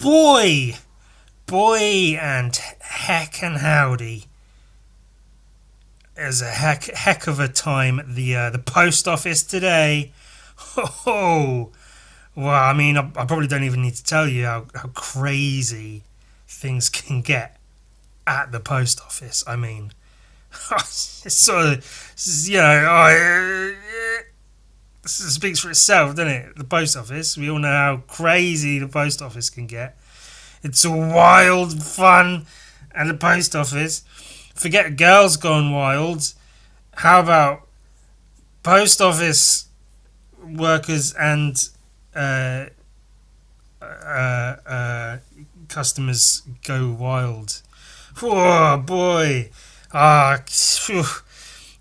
Boy, and howdy. It was a heck of a time at the post office today. Oh, well, I mean, I probably don't even need to tell you how crazy things can get at the post office. I mean, it's sort of, it speaks for itself, doesn't it? The post office. We all know how crazy the post office can get. It's all wild fun at the post office. Forget girls gone wild. How about post office workers and customers go wild? Oh boy!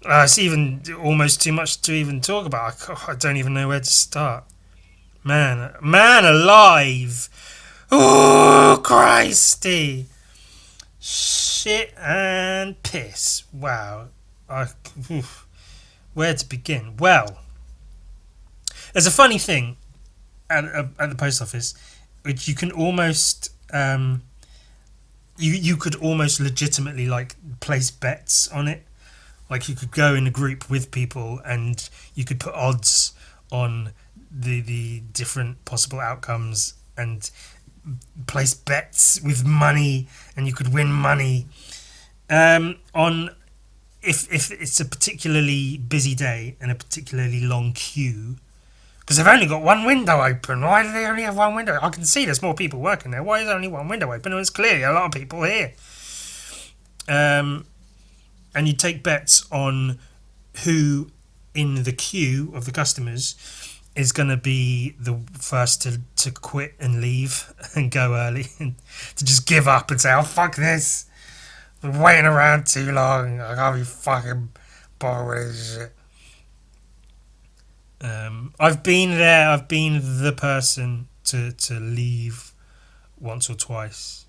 It's even almost too much to even talk about. I don't even know where to start. Man alive! Oh Christy! Shit and piss. Wow. Where to begin? Well, there's a funny thing at the post office, which you can almost you could almost legitimately like place bets on it. Like you could go in a group with people and you could put odds on the different possible outcomes and place bets with money, and you could win money on if it's a particularly busy day and a particularly long queue, because they've only got one window open. Why do they only have one window? I can see there's more people working there. Why is there only one window open? There's clearly a lot of people here. And you take bets on who in the queue of the customers is going to be the first to quit and leave and go early and to just give up and say, oh, fuck this. I'm waiting around too long. I can't be fucking bothered with this shit. I've been there. I've been the person to leave once or twice.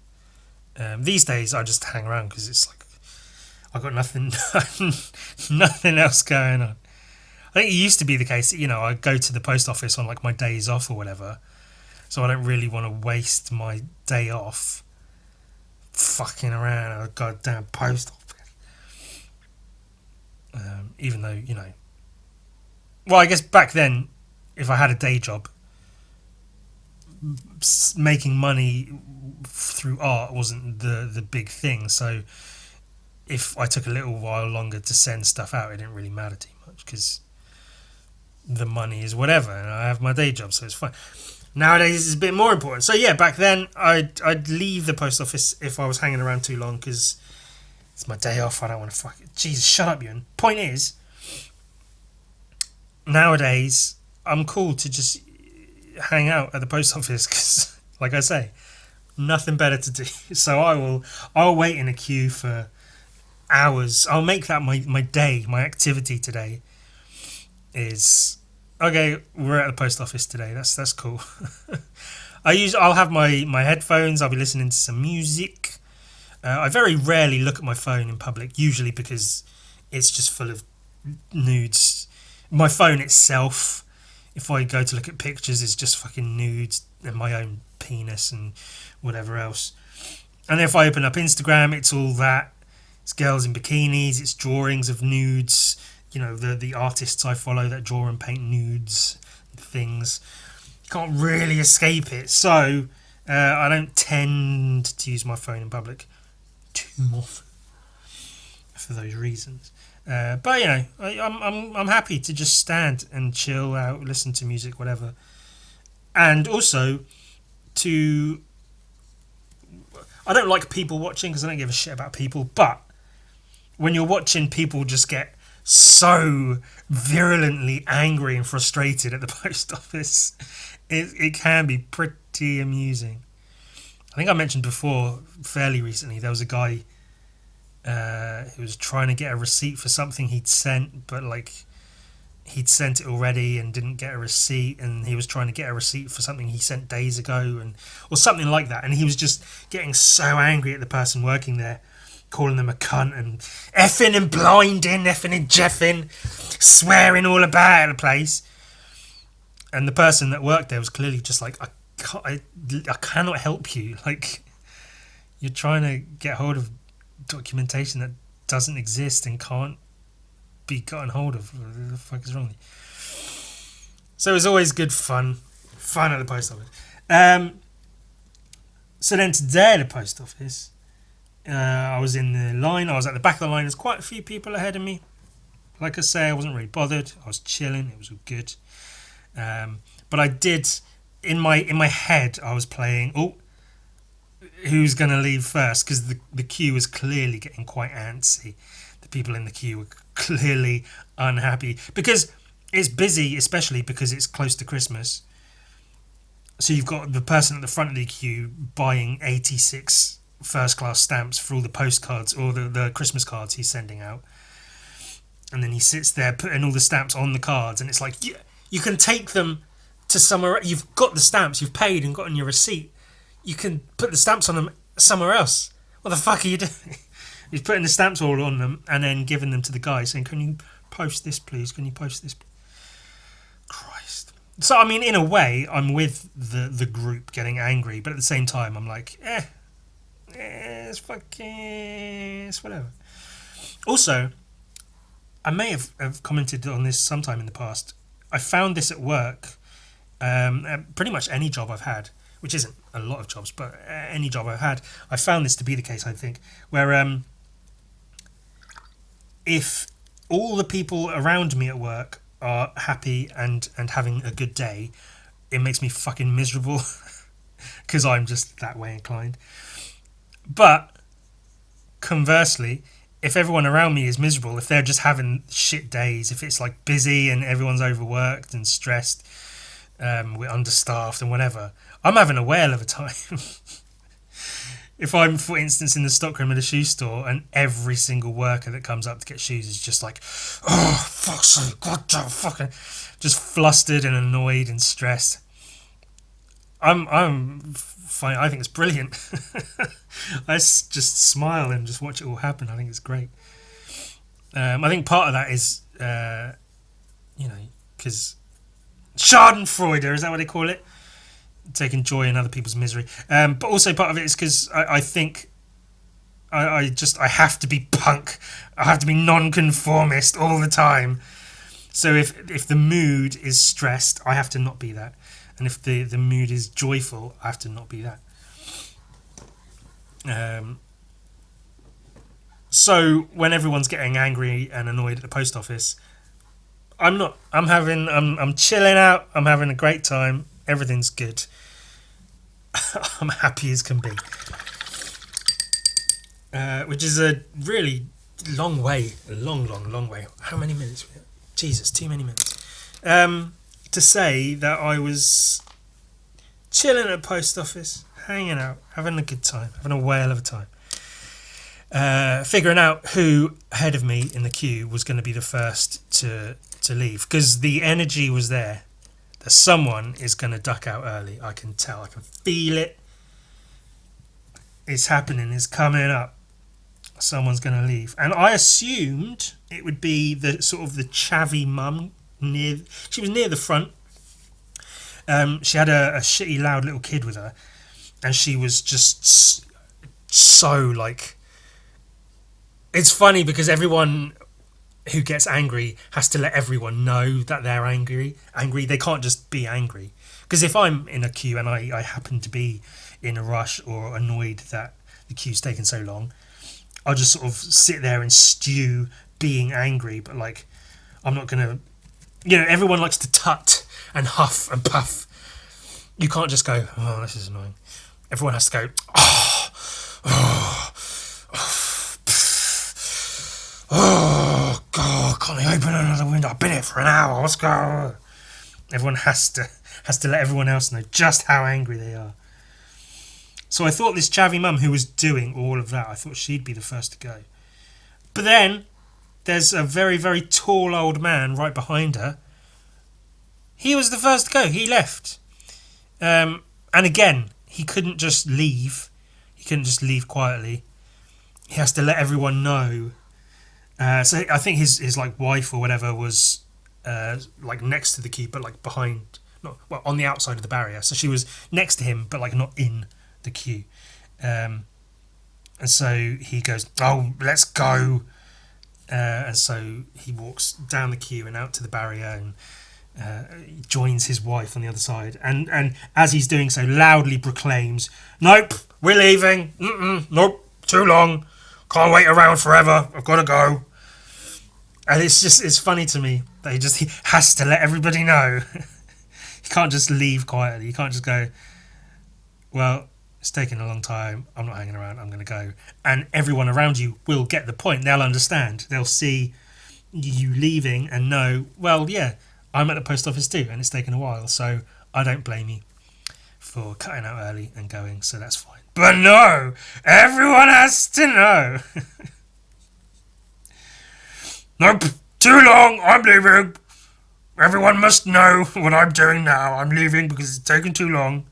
These days, I just hang around because it's like I've got nothing else going on. I think it used to be the case that, I go to the post office on like my days off or whatever, so I don't really want to waste my day off fucking around at a goddamn post office. Even though, well, I guess back then, if I had a day job, making money through art wasn't the big thing, so if I took a little while longer to send stuff out, it didn't really matter too much because the money is whatever, and I have my day job, so it's fine. Nowadays, it's a bit more important. So yeah, back then, I'd leave the post office if I was hanging around too long because it's my day off. I don't want to fuck it. Jesus, shut up, Ewan. Point is, nowadays, I'm cool to just hang out at the post office because, like I say, nothing better to do. So I'll wait in a queue for hours. I'll make that my day, my activity today is, okay, we're at the post office today. That's cool. I'll have my headphones. I'll be listening to some music. I very rarely look at my phone in public, usually because it's just full of nudes. My phone itself, if I go to look at pictures, is just fucking nudes and my own penis and whatever else. And if I open up Instagram, it's all that. It's girls in bikinis, it's drawings of nudes, the artists I follow that draw and paint nudes and things. You can't really escape it. So I don't tend to use my phone in public too often for those reasons. But I'm happy to just stand and chill out, listen to music, whatever. And also I don't like people watching because I don't give a shit about people, but when you're watching people just get so virulently angry and frustrated at the post office, it can be pretty amusing. I think I mentioned before, fairly recently, there was a guy who was trying to get a receipt for something he'd sent, but he'd sent it already and didn't get a receipt, and he was trying to get a receipt for something he sent days ago, or something like that, and he was just getting so angry at the person working there, calling them a cunt and effing and blinding, effing and jeffing, swearing all about the place. And the person that worked there was clearly just like, I I cannot help you. Like, you're trying to get hold of documentation that doesn't exist and can't be gotten hold of. What the fuck is wrong with you? So it was always good fun at the post office. So then today at the post office, I was in the line. I was at the back of the line. There's quite a few people ahead of me. Like I say, I wasn't really bothered. I was chilling. It was all good. But I did, in my head, I was playing, who's going to leave first? Because the queue was clearly getting quite antsy. The people in the queue were clearly unhappy. Because it's busy, especially because it's close to Christmas. So you've got the person at the front of the queue buying 86 first-class stamps for all the postcards or the Christmas cards he's sending out. And then he sits there putting all the stamps on the cards. And it's like, you can take them to somewhere. You've got the stamps. You've paid and gotten your receipt. You can put the stamps on them somewhere else. What the fuck are you doing? He's putting the stamps all on them and then giving them to the guy saying, can you post this, please? Can you post this, please? Christ. So, I mean, in a way, I'm with the group getting angry. But at the same time, I'm like, it's whatever. Also, I may have commented on this sometime in the past. I found this at work. Pretty much any job I've had, which isn't a lot of jobs, but any job I've had, I found this to be the case, I think, where if all the people around me at work are happy and having a good day, it makes me fucking miserable because I'm just that way inclined. But conversely, if everyone around me is miserable, if they're just having shit days, if it's like busy and everyone's overworked and stressed, we're understaffed and whatever, I'm having a whale of a time. If I'm, for instance, in the stockroom at a shoe store and every single worker that comes up to get shoes is just like, oh, fuck's sake, what the fuck? Just flustered and annoyed and stressed. I'm fine. I think it's brilliant. I just smile and just watch it all happen. I think it's great. I think part of that is, because Schadenfreude, is that what they call it? Taking joy in other people's misery. But also part of it is because I think I have to be punk. I have to be non-conformist all the time. So if the mood is stressed, I have to not be that. And if the mood is joyful, I have to not be that. So when everyone's getting angry and annoyed at the post office, I'm not. I'm chilling out. I'm having a great time. Everything's good. I'm happy as can be. Which is a really long way. A long way. How many minutes? Jesus, too many minutes. To say that I was chilling at the post office, hanging out, having a good time, having a whale of a time. Figuring out who ahead of me in the queue was going to be the first to leave. Because the energy was there. That someone is going to duck out early. I can tell. I can feel it. It's happening. It's coming up. Someone's going to leave. And I assumed it would be the sort of the chavvy mum. She was near the front. She had a shitty loud little kid with her. And she was just so like... It's funny because everyone who gets angry has to let everyone know that they're angry. They can't just be angry. Because if I'm in a queue and I happen to be in a rush or annoyed that the queue's taken so long, I'll just sort of sit there and stew being angry. But like, I'm not going to... everyone likes to tut and huff and puff. You can't just go, oh, this is annoying. Everyone has to go, oh, God, can't they open another window? I've been here for an hour. What's going on? Everyone has to let everyone else know just how angry they are. So I thought this chavvy mum who was doing all of that, I thought she'd be the first to go. But then there's a very, very tall old man right behind her. He was the first to go. He left. And again, he couldn't just leave. He couldn't just leave quietly. He has to let everyone know. So I think his like wife or whatever was like next to the queue, but like behind well, on the outside of the barrier. So she was next to him, but like not in the queue. And so he goes, "Oh, let's go." And so he walks down the queue and out to the barrier and joins his wife on the other side. And as he's doing so, loudly proclaims, "Nope, we're leaving. Nope, too long. Can't wait around forever. I've got to go." And it's funny to me that he has to let everybody know. He can't just leave quietly. You can't just go, "Well, it's taking a long time. I'm not hanging around. I'm going to go." And everyone around you will get the point. They'll understand. They'll see you leaving and know, well, yeah, I'm at the post office too, and it's taken a while. So I don't blame you for cutting out early and going. So that's fine. But no, everyone has to know. "Nope, too long. I'm leaving. Everyone must know what I'm doing now. I'm leaving because it's taking too long.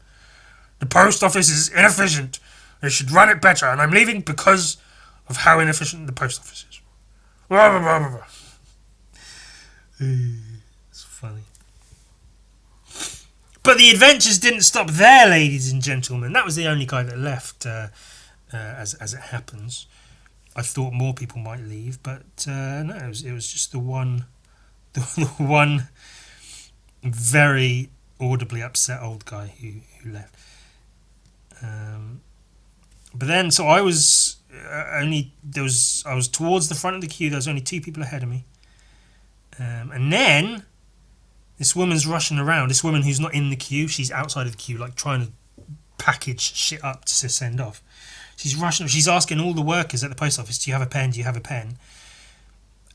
The post office is inefficient. They should run it better, and I'm leaving because of how inefficient the post office is." Blah, blah, blah, blah, blah. It's funny. But the adventures didn't stop there, ladies and gentlemen. That was the only guy that left, as it happens. I thought more people might leave, but no, it was just the one very audibly upset old guy who left. But then, so I was I was towards the front of the queue. There was only 2 people ahead of me, and then this woman's rushing around. This woman who's not in the queue, she's outside of the queue, like trying to package shit up to send off. She's rushing. She's asking all the workers at the post office, "Do you have a pen? Do you have a pen?"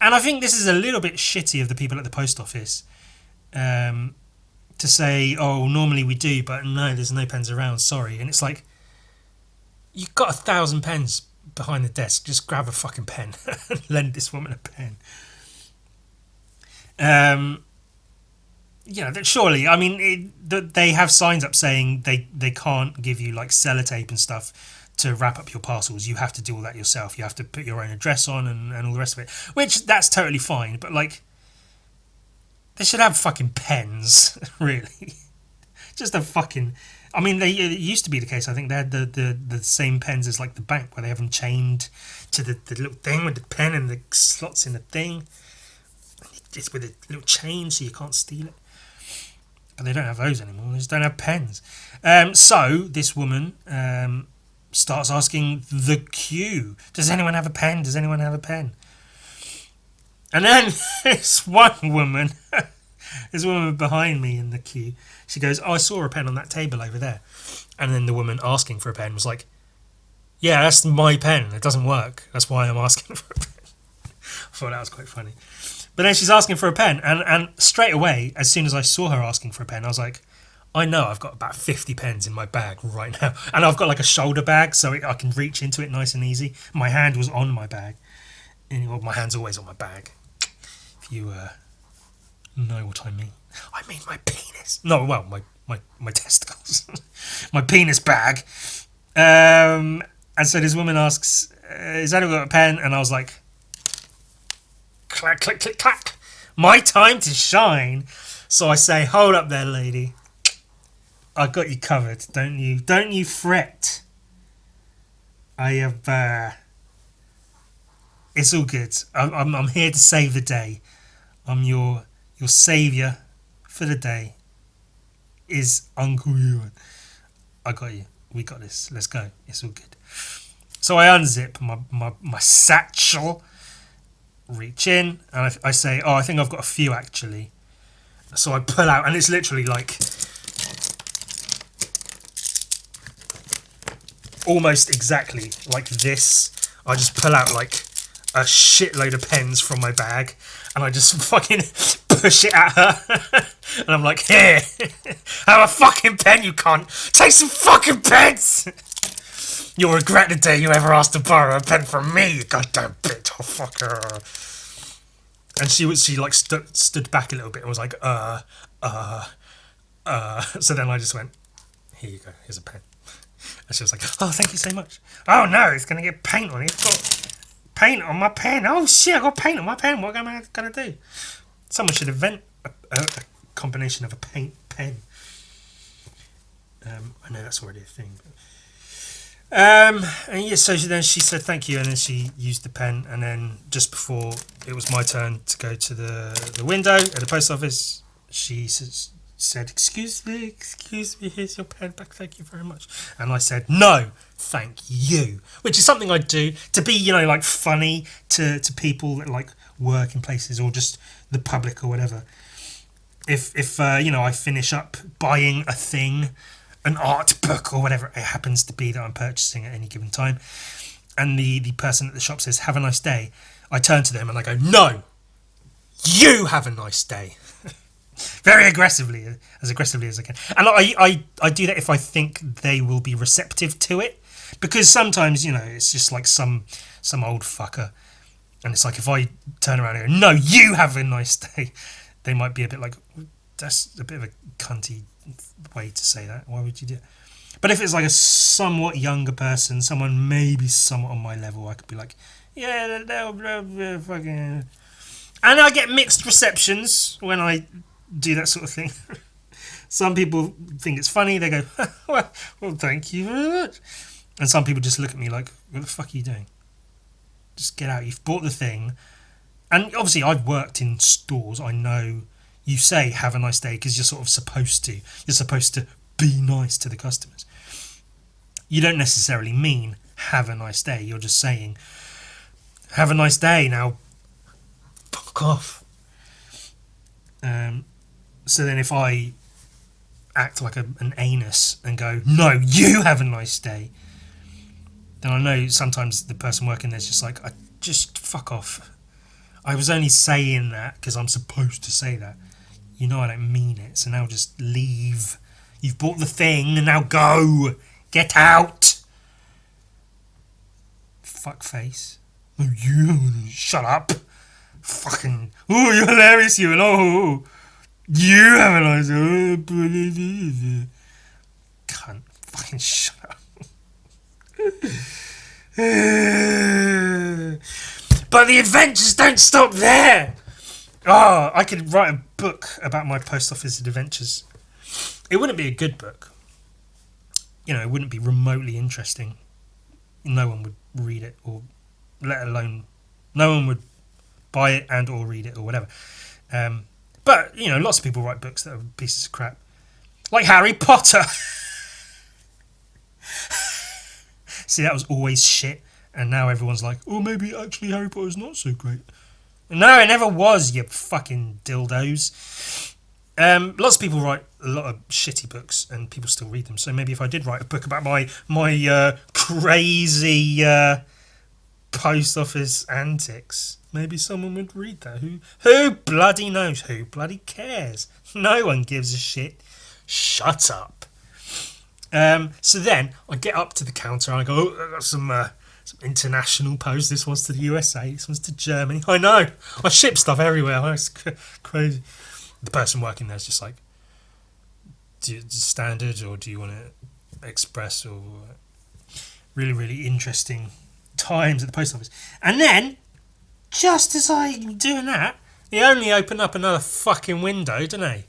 And I think this is a little bit shitty of the people at the post office to say, "Oh, normally we do, but no, there's no pens around. Sorry." And it's like, you've got 1,000 pens behind the desk. Just grab a fucking pen and lend this woman a pen. Surely, I mean, they have signs up saying they can't give you like sellotape and stuff to wrap up your parcels. You have to do all that yourself. You have to put your own address on and all the rest of it. Which, that's totally fine. But like, they should have fucking pens, really. Just a fucking... I mean, it used to be the case. I think they had the same pens as like the bank, where they have them chained to the little thing with the pen and the slots in the thing. It's with a little chain so you can't steal it. But they don't have those anymore. They just don't have pens. So this woman starts asking the queue, "Does anyone have a pen? Does anyone have a pen?" And then this woman behind me in the queue, she goes, "Oh, I saw a pen on that table over there." And then the woman asking for a pen was like, "Yeah, that's my pen. It doesn't work. That's why I'm asking for a pen." I thought that was quite funny. But then she's asking for a pen, and straight away, as soon as I saw her asking for a pen, I was like, I know I've got about 50 pens in my bag right now. And I've got like a shoulder bag, so I can reach into it nice and easy. My hand was on my bag. Well, my hand's always on my bag, if you know what I mean. I mean my penis. No, well, my testicles. My penis bag. And so this woman asks, "Is anyone got a pen?" And I was like, clack, click, click, clack. My time to shine. So I say, "Hold up there, lady. I got you covered. Don't you fret. I have, it's all good. I'm here to save the day. I'm your saviour for the day is Uncle Ewan. I got you. We got this. Let's go. It's all good." So I unzip my satchel, reach in, and I say, "Oh, I think I've got a few actually." So I pull out, and it's literally like almost exactly like this. I just pull out like a shitload of pens from my bag, and I just fucking push it at her. And I'm like, "Here, have a fucking pen, you cunt. Take some fucking pens. You'll regret the day you ever asked to borrow a pen from me, you goddamn bitch. Oh, fuck her." And she like stood back a little bit and was like, So then I just went, "Here you go, here's a pen." And she was like, "Oh, thank you so much." "Oh no, it's going to get paint on it. It's got paint on my pen. Oh shit, I got paint on my pen. What am I going to do?" Someone should invent a combination of a paint pen. I know that's already a thing. And yeah, so then she said thank you, and then she used the pen, and then just before it was my turn to go to the window at the post office, she said, excuse me, here's your pen back, thank you very much. And I said, no, thank you, which is something I do to be, you know, like funny to people that like work in places or just the public or whatever. If you know, I finish up buying a thing, an art book or whatever it happens to be that I'm purchasing at any given time, and the person at the shop says, have a nice day, I turn to them and I go, no, you have a nice day. Very aggressively as I can. And I do that if I think they will be receptive to it, because sometimes, you know, it's just like some old fucker, and it's like if I turn around and go, no, you have a nice day, they might be a bit like, that's a bit of a cunty way to say that. Why would you do it? But if it's like a somewhat younger person, someone maybe somewhat on my level, I could be like, yeah, they'll fucking... And I get mixed receptions when I do that sort of thing. Some people think it's funny, they go, well, thank you very much. And some people just look at me like, what the fuck are you doing? Just get out, you've bought the thing. And obviously I've worked in stores, I know you say have a nice day because you're sort of supposed to. You're supposed to be nice to the customers. You don't necessarily mean have a nice day, you're just saying have a nice day, now fuck off. So then if I act like an anus and go, no, you have a nice day, then I know sometimes the person working there's just like, I just fuck off. I was only saying that because I'm supposed to say that. You know I don't mean it, so now just leave. You've bought the thing, and now go. Get out. Fuck face. Oh, you shut up. Fucking. Oh, you're hilarious, you. And oh, you have a nice. Cunt. Fucking shut up. But the adventures don't stop there. Oh, I could write a book about my post office adventures. It wouldn't be a good book. You know, it wouldn't be remotely interesting. No one would read it, or let alone no one would buy it and or read it or whatever. But, you know, lots of people write books that are pieces of crap. Like Harry Potter. See, that was always shit. And now everyone's like, oh, maybe actually Harry Potter's not so great. No, it never was, you fucking dildos. Lots of people write a lot of shitty books and people still read them. So maybe if I did write a book about my crazy post office antics, maybe someone would read that. Who bloody knows? Who bloody cares? No one gives a shit. Shut up. So then I get up to the counter and I go, oh, I've got some international post. This one's to the USA, this one's to Germany. I know, I ship stuff everywhere. It's crazy. The person working there is just like, do you standard or do you want it express? Or really, really interesting times at the post office. And then, just as I'm doing that, they only open up another fucking window, don't they?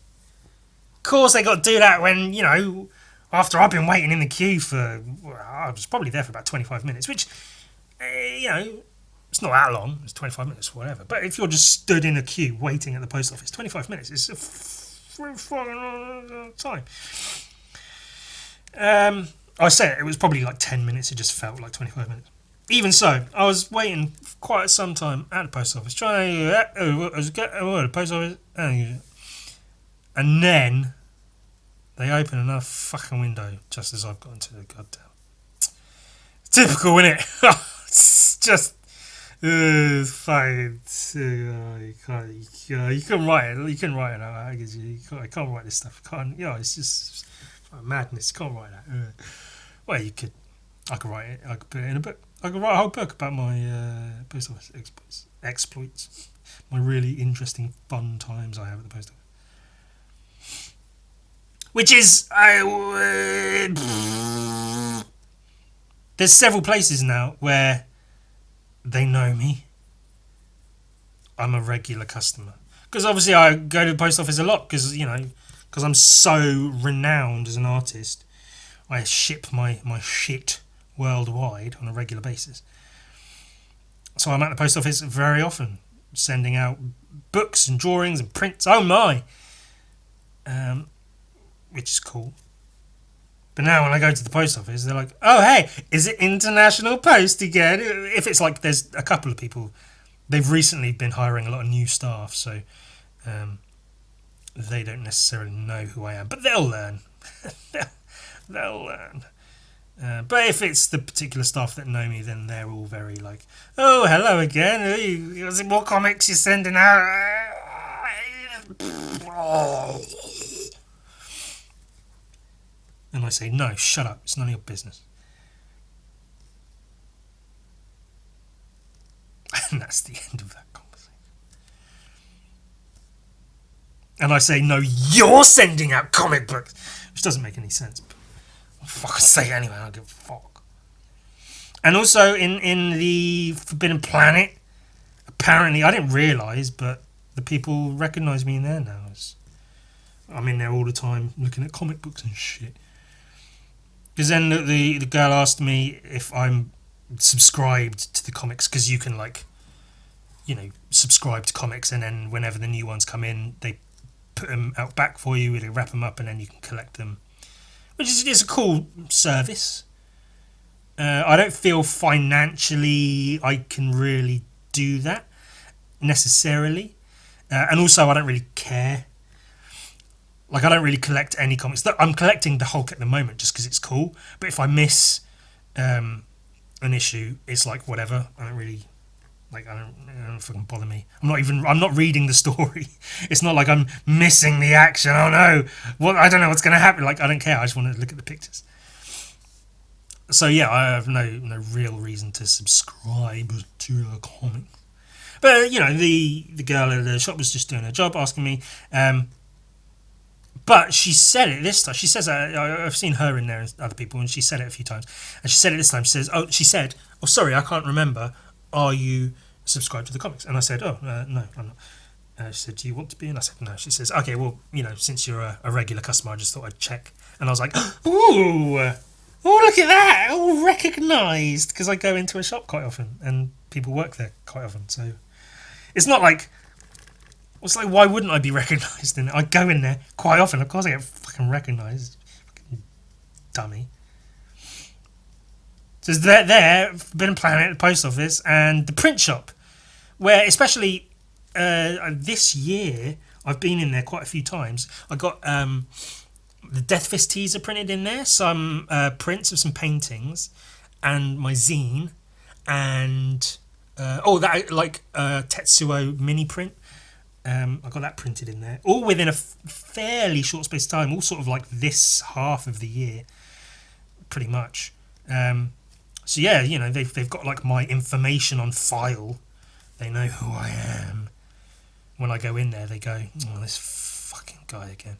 Of course they got to do that when, you know, after I've been waiting in the queue for, well, I was probably there for about 25 minutes, which, you know, it's not that long. It's 25 minutes, whatever. But if you're just stood in a queue waiting at the post office, 25 minutes is a fucking long time. I said it was probably like 10 minutes. It just felt like 25 minutes. Even so, I was waiting quite some time at the post office, trying to the post office, and then they open another fucking window just as I've got into the goddamn. Typical, innit? It's just fine. You can write it. You can write it out. I can't write this stuff. It's just madness. You can't write that. Well, you could. I could write it. I could put it in a book. I could write a whole book about my post office exploits. My really interesting, fun times I have at the post office. Which is, there's several places now where they know me. I'm a regular customer. Because obviously I go to the post office a lot because, you know, because I'm so renowned as an artist. I ship my shit worldwide on a regular basis. So I'm at the post office very often, sending out books and drawings and prints. Oh my! Which is cool. But now when I go to the post office, they're like, oh hey, is it International Post again? If it's like there's a couple of people, they've recently been hiring a lot of new staff, so they don't necessarily know who I am. But they'll learn. They'll learn. But if it's the particular staff that know me, then they're all very like, oh, hello again. Is it more comics you're sending out? And I say, no, shut up. It's none of your business. And that's the end of that conversation. And I say, no, you're sending out comic books. Which doesn't make any sense. But I'll fucking say it anyway. I don't give a fuck. And also in the Forbidden Planet, apparently, I didn't realise, but the people recognise me in there now. I'm in there all the time looking at comic books and shit. Because then the girl asked me if I'm subscribed to the comics, because you can, like, you know, subscribe to comics, and then whenever the new ones come in, they put them out back for you, they wrap them up, and then you can collect them, which is a cool service. I don't feel financially I can really do that necessarily, and also I don't really care. Like, I don't really collect any comics. I'm collecting the Hulk at the moment just because it's cool. But if I miss an issue, it's like whatever. I don't really, like, I don't fucking bother me. I'm not reading the story. It's not like I'm missing the action. Oh no, I don't know what's going to happen. Like, I don't care. I just want to look at the pictures. So yeah, I have no real reason to subscribe to a comic. But you know, the girl at the shop was just doing her job, asking me. But she said it this time. She says, I've seen her in there and other people, and she said it a few times. And she said it this time. She said, oh, sorry, I can't remember. Are you subscribed to the comics? And I said, oh, no, I'm not. She said, do you want to be? And I said, no. She says, okay, well, you know, since you're a regular customer, I just thought I'd check. And I was like, ooh, oh, look at that. All recognised. Because I go into a shop quite often, and people work there quite often. So it's not like... It's like, why wouldn't I be recognised in it? I go in there quite often. Of course I get fucking recognised. Fucking dummy. So there's there, Forbidden Planet, the post office, and the print shop, where especially this year, I've been in there quite a few times. I got the Death Fist teaser printed in there, some prints of some paintings, and my zine, and Tetsuo mini print. I got that printed in there, all within a fairly short space of time, all sort of like this half of the year, pretty much. So yeah, you know, they've got like my information on file. They know who I am. When I go in there, they go, oh, this fucking guy again.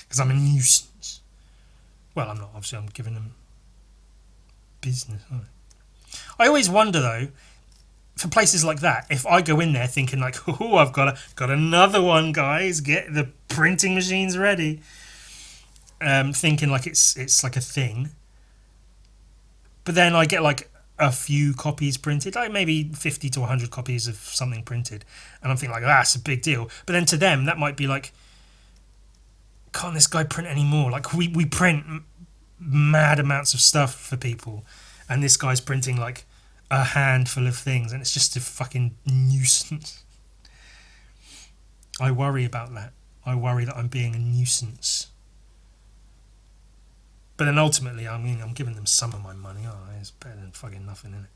Because I'm a nuisance. Well, I'm not. Obviously, I'm giving them business. I always wonder, though, for places like that, if I go in there thinking like, oh, I've got another one, guys, get the printing machines ready, thinking like it's like a thing, but then I get like a few copies printed, like maybe 50 to 100 copies of something printed, and I'm thinking like, that's a big deal. But then to them, that might be like, can't this guy print any more? Like, we print mad amounts of stuff for people, and this guy's printing like a handful of things, and it's just a fucking nuisance. I worry about that. I worry that I'm being a nuisance. But then ultimately, I mean, I'm giving them some of my money. Oh, it's better than fucking nothing, isn't it?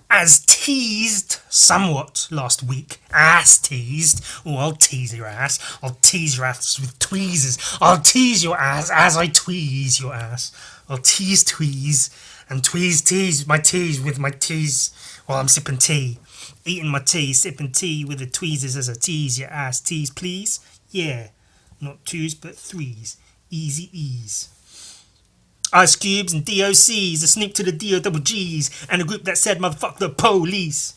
As teased somewhat last week. Ass teased. Oh, I'll tease your ass. I'll tease your ass with tweezers. I'll tease your ass as I tweeze your ass. I'll tweeze. And tease my teas with my teas while I'm sipping tea. Eating my tea, sipping tea with the tweezers as I tease your ass. Tease, please? Yeah. Not twos, but threes. Easy ease. Ice Cubes and DOCs, a sneak to the DO double Gs, and a group that said, motherfuck the police.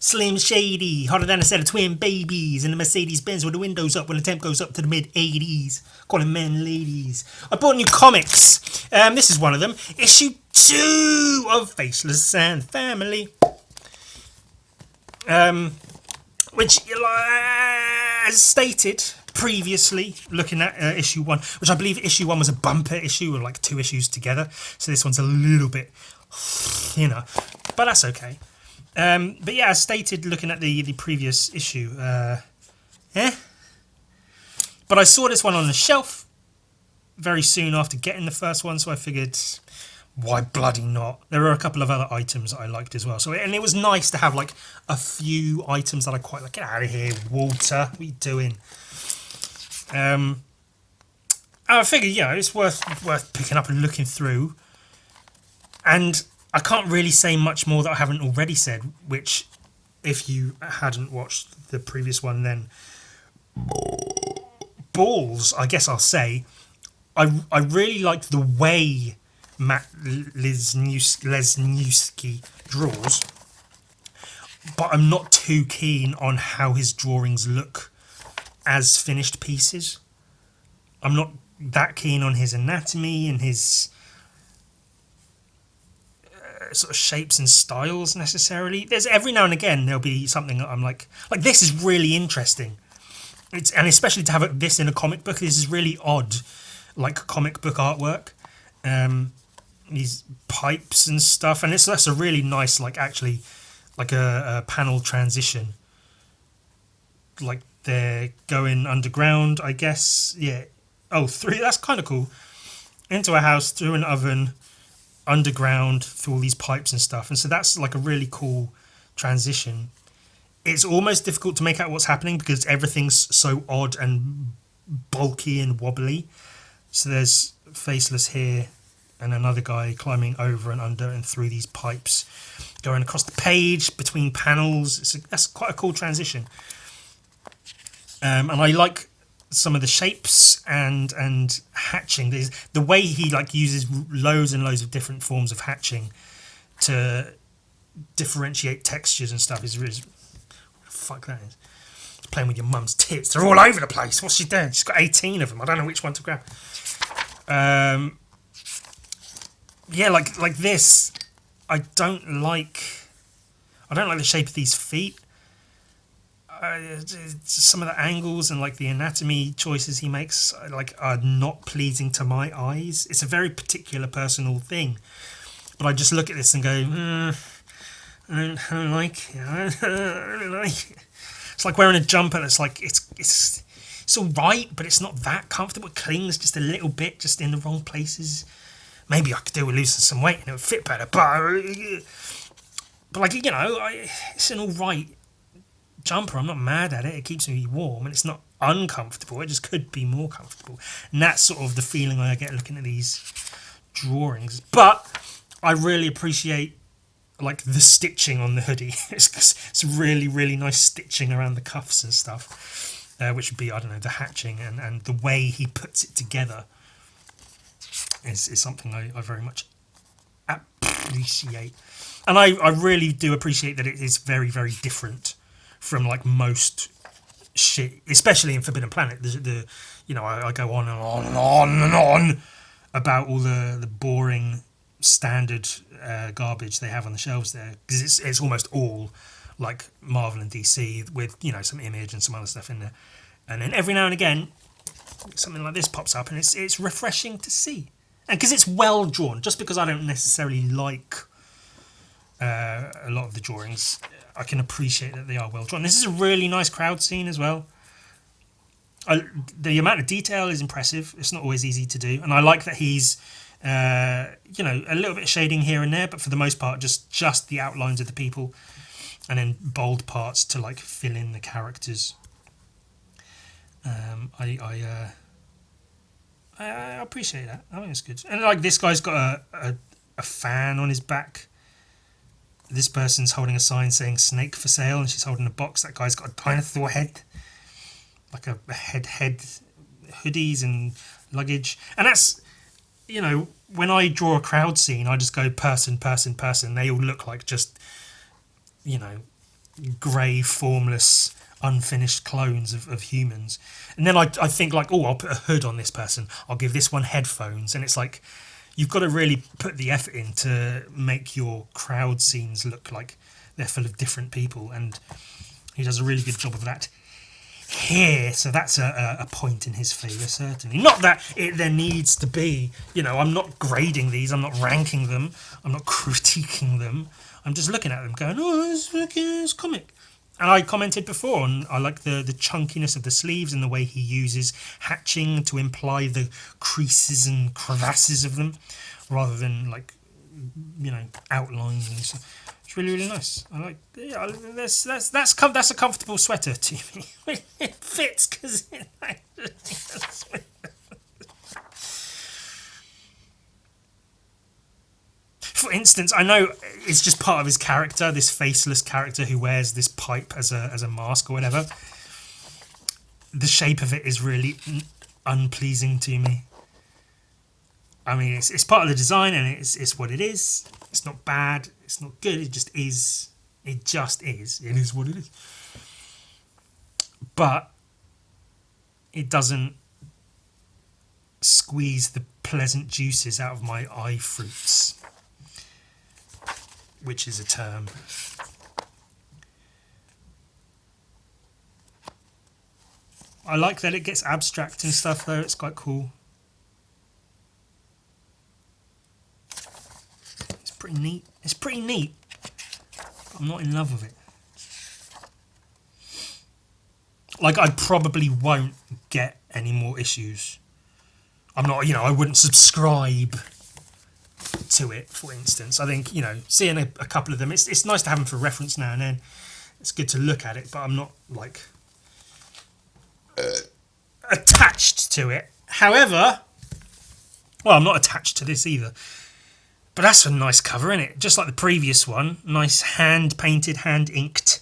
Slim Shady, hotter than a set of twin babies in a Mercedes Benz with the windows up when the temp goes up to the mid 80s. Calling men ladies. I bought new comics. This is one of them. Issue 2 of Faceless and Family. Which, as stated previously, looking at issue 1, which I believe issue 1 was a bumper issue of like 2 issues together. So this one's a little bit thinner, but that's okay. But yeah, as stated, looking at the previous issue, But I saw this one on the shelf very soon after getting the first one, so I figured, why bloody not? There were a couple of other items that I liked as well. So, and it was nice to have like a few items that I quite like. Get out of here, Walter. What are you doing? I figured, it's worth picking up and looking through. And I can't really say much more that I haven't already said, which, if you hadn't watched the previous one, then balls, I guess I'll say. I really liked the way Matt Lesniewski draws, but I'm not too keen on how his drawings look as finished pieces. I'm not that keen on his anatomy and his sort of shapes and styles necessarily. There's every now and again there'll be something that I'm like this is really interesting. And especially to have this in a comic book, this is really odd, like comic book artwork. These pipes and stuff, and that's a really nice, like actually, like a panel transition. Like they're going underground, I guess. Yeah. Oh, that's kind of cool. Into a house, through an oven, underground, through all these pipes and stuff. And so that's like a really cool transition. It's almost difficult to make out what's happening because everything's so odd and bulky and wobbly. So there's Faceless here and another guy climbing over and under and through these pipes, going across the page between panels. That's quite a cool transition. And I like some of the shapes and hatching. The way he like uses loads and loads of different forms of hatching to differentiate textures and stuff is really... Fuck that is. It's playing with your mum's tits. They're all over the place. What's she doing? She's got 18 of them. I don't know which one to grab. Yeah, like this. I don't like the shape of these feet. Some of the angles and like the anatomy choices he makes are not pleasing to my eyes. It's a very particular personal thing. But I just look at this and go, I don't like it. I don't like it. It's like wearing a jumper that's like it's all right, but it's not that comfortable. It clings just a little bit, just in the wrong places. Maybe I could do with losing some weight and it would fit better. But like it's an all right jumper. I'm not mad at it. It keeps me warm and it's not uncomfortable. It just could be more comfortable. And that's sort of the feeling I get looking at these drawings. But I really appreciate like the stitching on the hoodie. It's really, really nice stitching around the cuffs and stuff, which would be, I don't know, the hatching and the way he puts it together is something I very much appreciate. And I really do appreciate that it is very, very different from like most shit, especially in Forbidden Planet. I go on and on and on and on about all the boring standard garbage they have on the shelves there, because it's almost all like Marvel and DC with some Image and some other stuff in there, and then every now and again something like this pops up and it's refreshing to see, and because it's well drawn. Just because I don't necessarily like a lot of the drawings, I can appreciate that they are well drawn. This is a really nice crowd scene as well. The amount of detail is impressive. It's not always easy to do, and I like that he's a little bit of shading here and there, but for the most part just the outlines of the people, and then bold parts to like fill in the characters. I appreciate that. I think it's good. And like this guy's got a fan on his back. This person's holding a sign saying "snake for sale," and she's holding a box. That guy's got a dinosaur head, like a head hoodies and luggage. And that's, when I draw a crowd scene, I just go person. They all look like just, grey, formless, unfinished clones of humans. And then I think like, oh, I'll put a hood on this person. I'll give this one headphones. And it's like, you've got to really put the effort in to make your crowd scenes look like they're full of different people. And he does a really good job of that here. So that's a point in his favour, certainly. Not that there needs to be, I'm not grading these. I'm not ranking them. I'm not critiquing them. I'm just looking at them going, oh, it's comic. And I commented before, and I like the chunkiness of the sleeves and the way he uses hatching to imply the creases and crevasses of them, rather than like, outlines and stuff. It's really, really nice. I like. Yeah, that's a comfortable sweater to me. It fits because For instance, I know it's just part of his character, this faceless character who wears this pipe as a mask or whatever. The shape of it is really unpleasing to me. I mean, it's part of the design, and it's what it is. It's not bad. It's not good. It just is. It just is. It is what it is. But it doesn't squeeze the pleasant juices out of my eye fruits, which is a term. I like that it gets abstract and stuff, though. It's quite cool. It's pretty neat. It's pretty neat. I'm not in love with it. Like, I probably won't get any more issues. I'm not, I wouldn't subscribe to it, for instance. I think, seeing a couple of them, it's nice to have them for reference now and then. It's good to look at it, but I'm not, like, attached to it. However, well, I'm not attached to this either. But that's a nice cover, isn't it? Just like the previous one. Nice hand-painted, hand-inked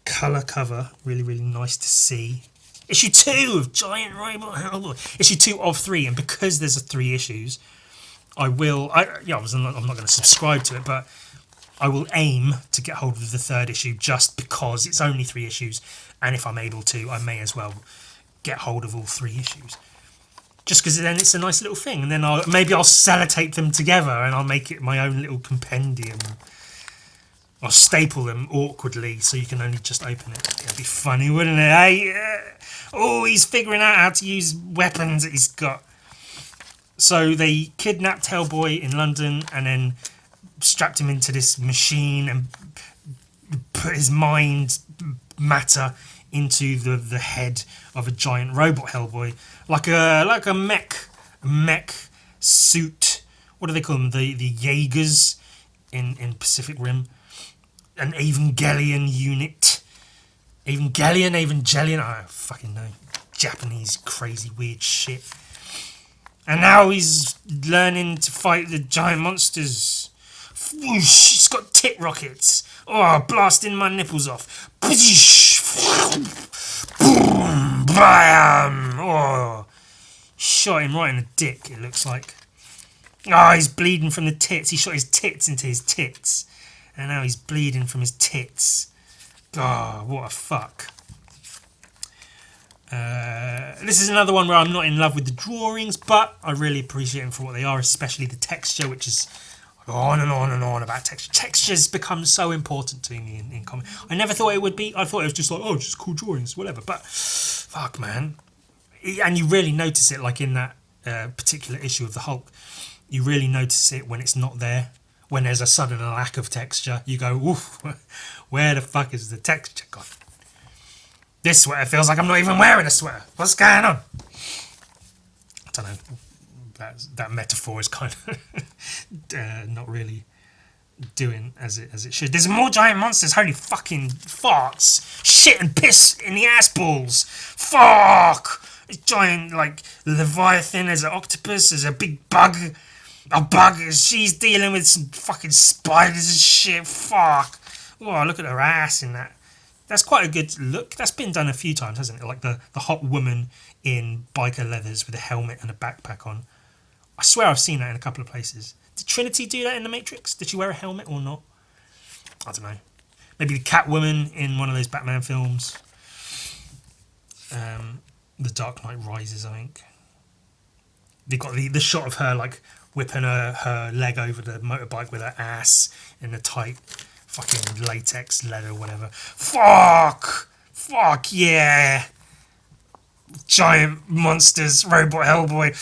colour cover. Really, really nice to see. Issue 2 of Giant Robot Hellboy. Issue 2 of 3, and because there's 3 issues, I'm not going to subscribe to it, but I will aim to get hold of the 3rd issue just because it's only 3 issues, and if I'm able to, I may as well get hold of all 3 issues. Just because then it's a nice little thing, and then maybe I'll sellotape them together and I'll make it my own little compendium. I'll staple them awkwardly so you can only just open it. It'd be funny, wouldn't it? Hey, oh, he's figuring out how to use weapons that he's got. So they kidnapped Hellboy in London and then strapped him into this machine and put his mind matter into the head of a giant robot Hellboy, like a mech suit. What do they call them? The Jaegers in Pacific Rim. An Evangelion unit. Evangelion, I don't fucking know. Japanese crazy weird shit. And now he's learning to fight the giant monsters. Whoosh, he's got tit rockets. Oh, blasting my nipples off. Boom, bam. Oh, shot him right in the dick, it looks like. Oh, he's bleeding from the tits. He shot his tits into his tits. And now he's bleeding from his tits. Oh, what a fuck. This is another one where I'm not in love with the drawings, but I really appreciate them for what they are, especially the texture, which is on and on and on about texture. Textures become so important to me in comics. I never thought it would be. I thought it was just like, oh, just cool drawings, whatever. But fuck, man. And you really notice it, like in that particular issue of the Hulk. You really notice it when it's not there. When there's a sudden lack of texture, you go, oof, where the fuck is the texture gone? This sweater feels like I'm not even wearing a sweater. What's going on? I don't know. That metaphor is kind of not really doing as it should. There's more giant monsters. Holy fucking farts. Shit and piss in the ass balls. Fuck. It's giant, like, Leviathan. There's an octopus. There's a big bug. A bug. She's dealing with some fucking spiders and shit. Fuck. Oh, look at her ass in that. That's quite a good look. That's been done a few times, hasn't it? Like the hot woman in biker leathers with a helmet and a backpack on. I swear I've seen that in a couple of places. Did Trinity do that in The Matrix? Did she wear a helmet or not? I don't know. Maybe the Catwoman in one of those Batman films. The Dark Knight Rises, I think. They've got the shot of her like whipping her leg over the motorbike with her ass in the tight fucking latex leather or whatever. Fuck yeah. Giant monsters, robot Hellboy.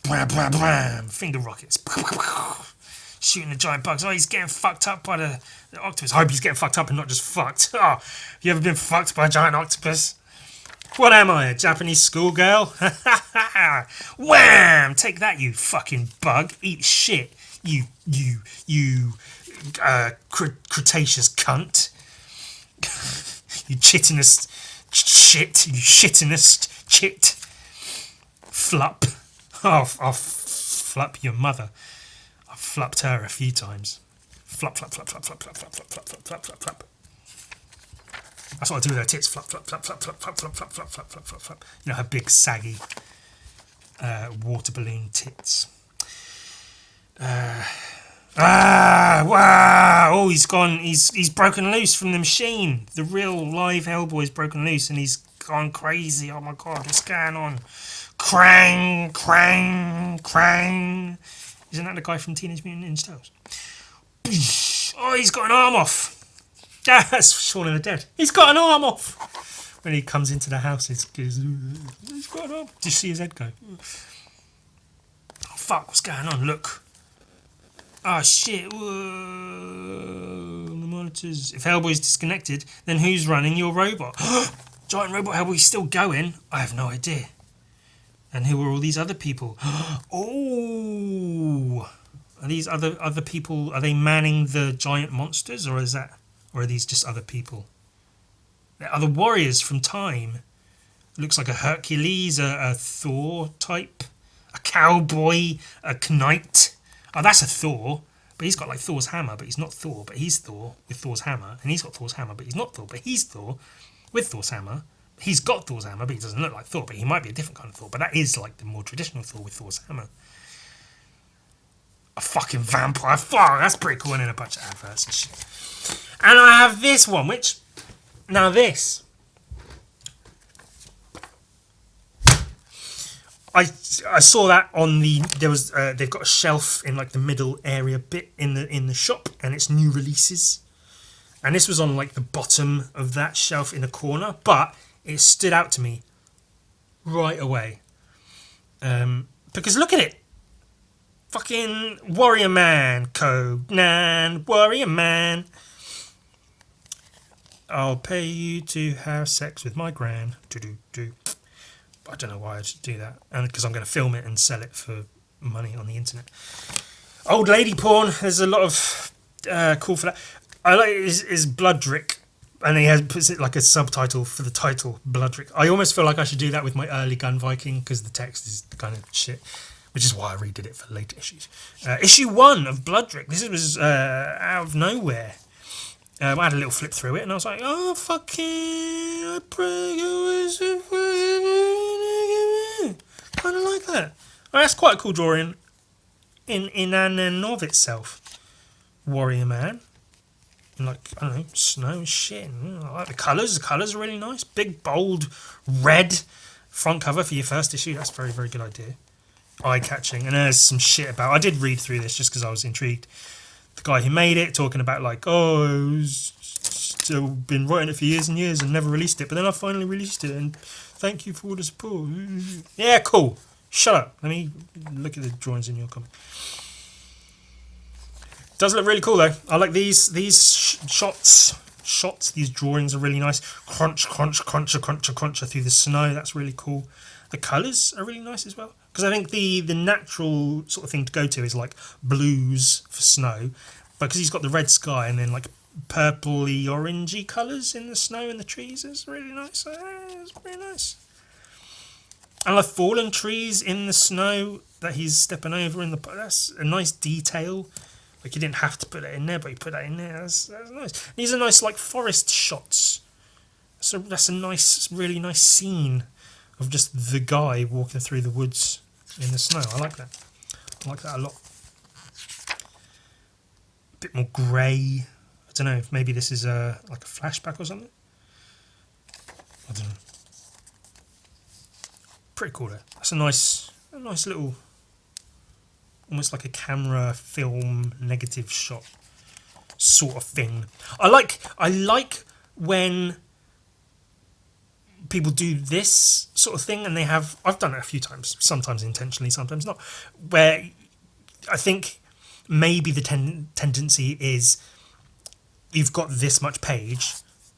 Blam, blam, blam. Finger rockets. Shooting the giant bugs. Oh, he's getting fucked up by the octopus. I hope he's getting fucked up and not just fucked. Oh, have you ever been fucked by a giant octopus? What am I, a Japanese schoolgirl? Wham! Take that, you fucking bug. Eat shit. You Cretaceous cunt. You chitinous shit. You shittinous chit. Flup. I'll flup your mother. I've flupped her a few times. Flup, flup, flup, flup, flup, flup, flup, flup, flup, flup, flup, flup. That's what I do with her tits. Flap, flap, flap, flap, flap, flap, flap, flap, flap, flap, flap, flap, flap. You know, her big, saggy water balloon tits. Wow! Oh, he's gone. He's broken loose from the machine. The real live Hellboy's broken loose, and he's gone crazy. Oh my god, what's going on? Krang, Krang, Krang. Isn't that the guy from Teenage Mutant Ninja Turtles? Oh, he's got an arm off. That's Shaun of the Dead. He's got an arm off. When he comes into the house, he's got an arm. Did you see his head go? Oh, fuck, what's going on? Look. Oh, shit. Whoa. The monitors. If Hellboy's disconnected, then who's running your robot? Giant robot Hellboy's still going? I have no idea. And who are all these other people? Oh. Are these other people, are they manning the giant monsters, or are these just other people? They're other warriors from time. It looks like a Hercules, a Thor type, a cowboy, a knight. Oh, that's a Thor, but he's got like Thor's hammer, but he's not Thor, but he's Thor with Thor's hammer, and he's got Thor's hammer, but he's not Thor, but he's Thor with Thor's hammer. He's got Thor's hammer, but he doesn't look like Thor, but he might be a different kind of Thor, but that is like the more traditional Thor with Thor's hammer. A fucking vampire. Fuck, that's pretty cool, and in a bunch of adverts and shit. And I have this one, which... Now this... I saw that on the... There was... they've got a shelf in like the middle area bit in the shop, and it's new releases. And this was on like the bottom of that shelf in a corner, but it stood out to me right away. Because look at it. Fucking Warrior Man, Conan, Warrior Man. I'll pay you to have sex with my gran. Do. I don't know why I should do that. And because I'm going to film it and sell it for money on the internet. Old lady porn. There's a lot of call for that. I like is Bloodrick, and he puts it like a subtitle for the title, Bloodrick. I almost feel like I should do that with my early Gun Viking because the text is kind of shit. Which is why I redid it for later issues. Issue 1 of Bloodrick. This was out of nowhere. I had a little flip through it, and I was like, oh, fucking... Kind of like that. Oh, that's quite a cool drawing in and of itself. Warrior Man. And like, I don't know, snow and shit. I like the colours. The colours are really nice. Big, bold, red front cover for your first issue. That's a very, very good idea. Eye-catching, and there's some shit about... I did read through this just because I was intrigued. The guy who made it, talking about like, oh, I've been writing it for years and years and never released it, but then I finally released it, and thank you for all the support. Yeah, cool. Shut up. Let me look at the drawings in your comic. It does look really cool though. I like these shots. These drawings are really nice. Cruncher through the snow. That's really cool. The colours are really nice as well. Because I think the natural sort of thing to go to is like blues for snow. But because he's got the red sky and then like purpley, orangey colours in the snow and the trees, it's really nice. It's very nice. And like fallen trees in the snow that he's stepping over in the... That's a nice detail. Like he didn't have to put that in there, but he put that in there. That's nice. These are nice like forest shots. So that's a nice, really nice scene of just the guy walking through the woods in the snow. I like that. I like that a lot. bit more grey. I don't know if maybe this is like a flashback or something. I don't know. Pretty cool though. That's a nice little, almost like a camera film negative shot sort of thing. I like when people do this sort of thing, and I've done it a few times, sometimes intentionally, sometimes not, where I think maybe the tendency is you've got this much page,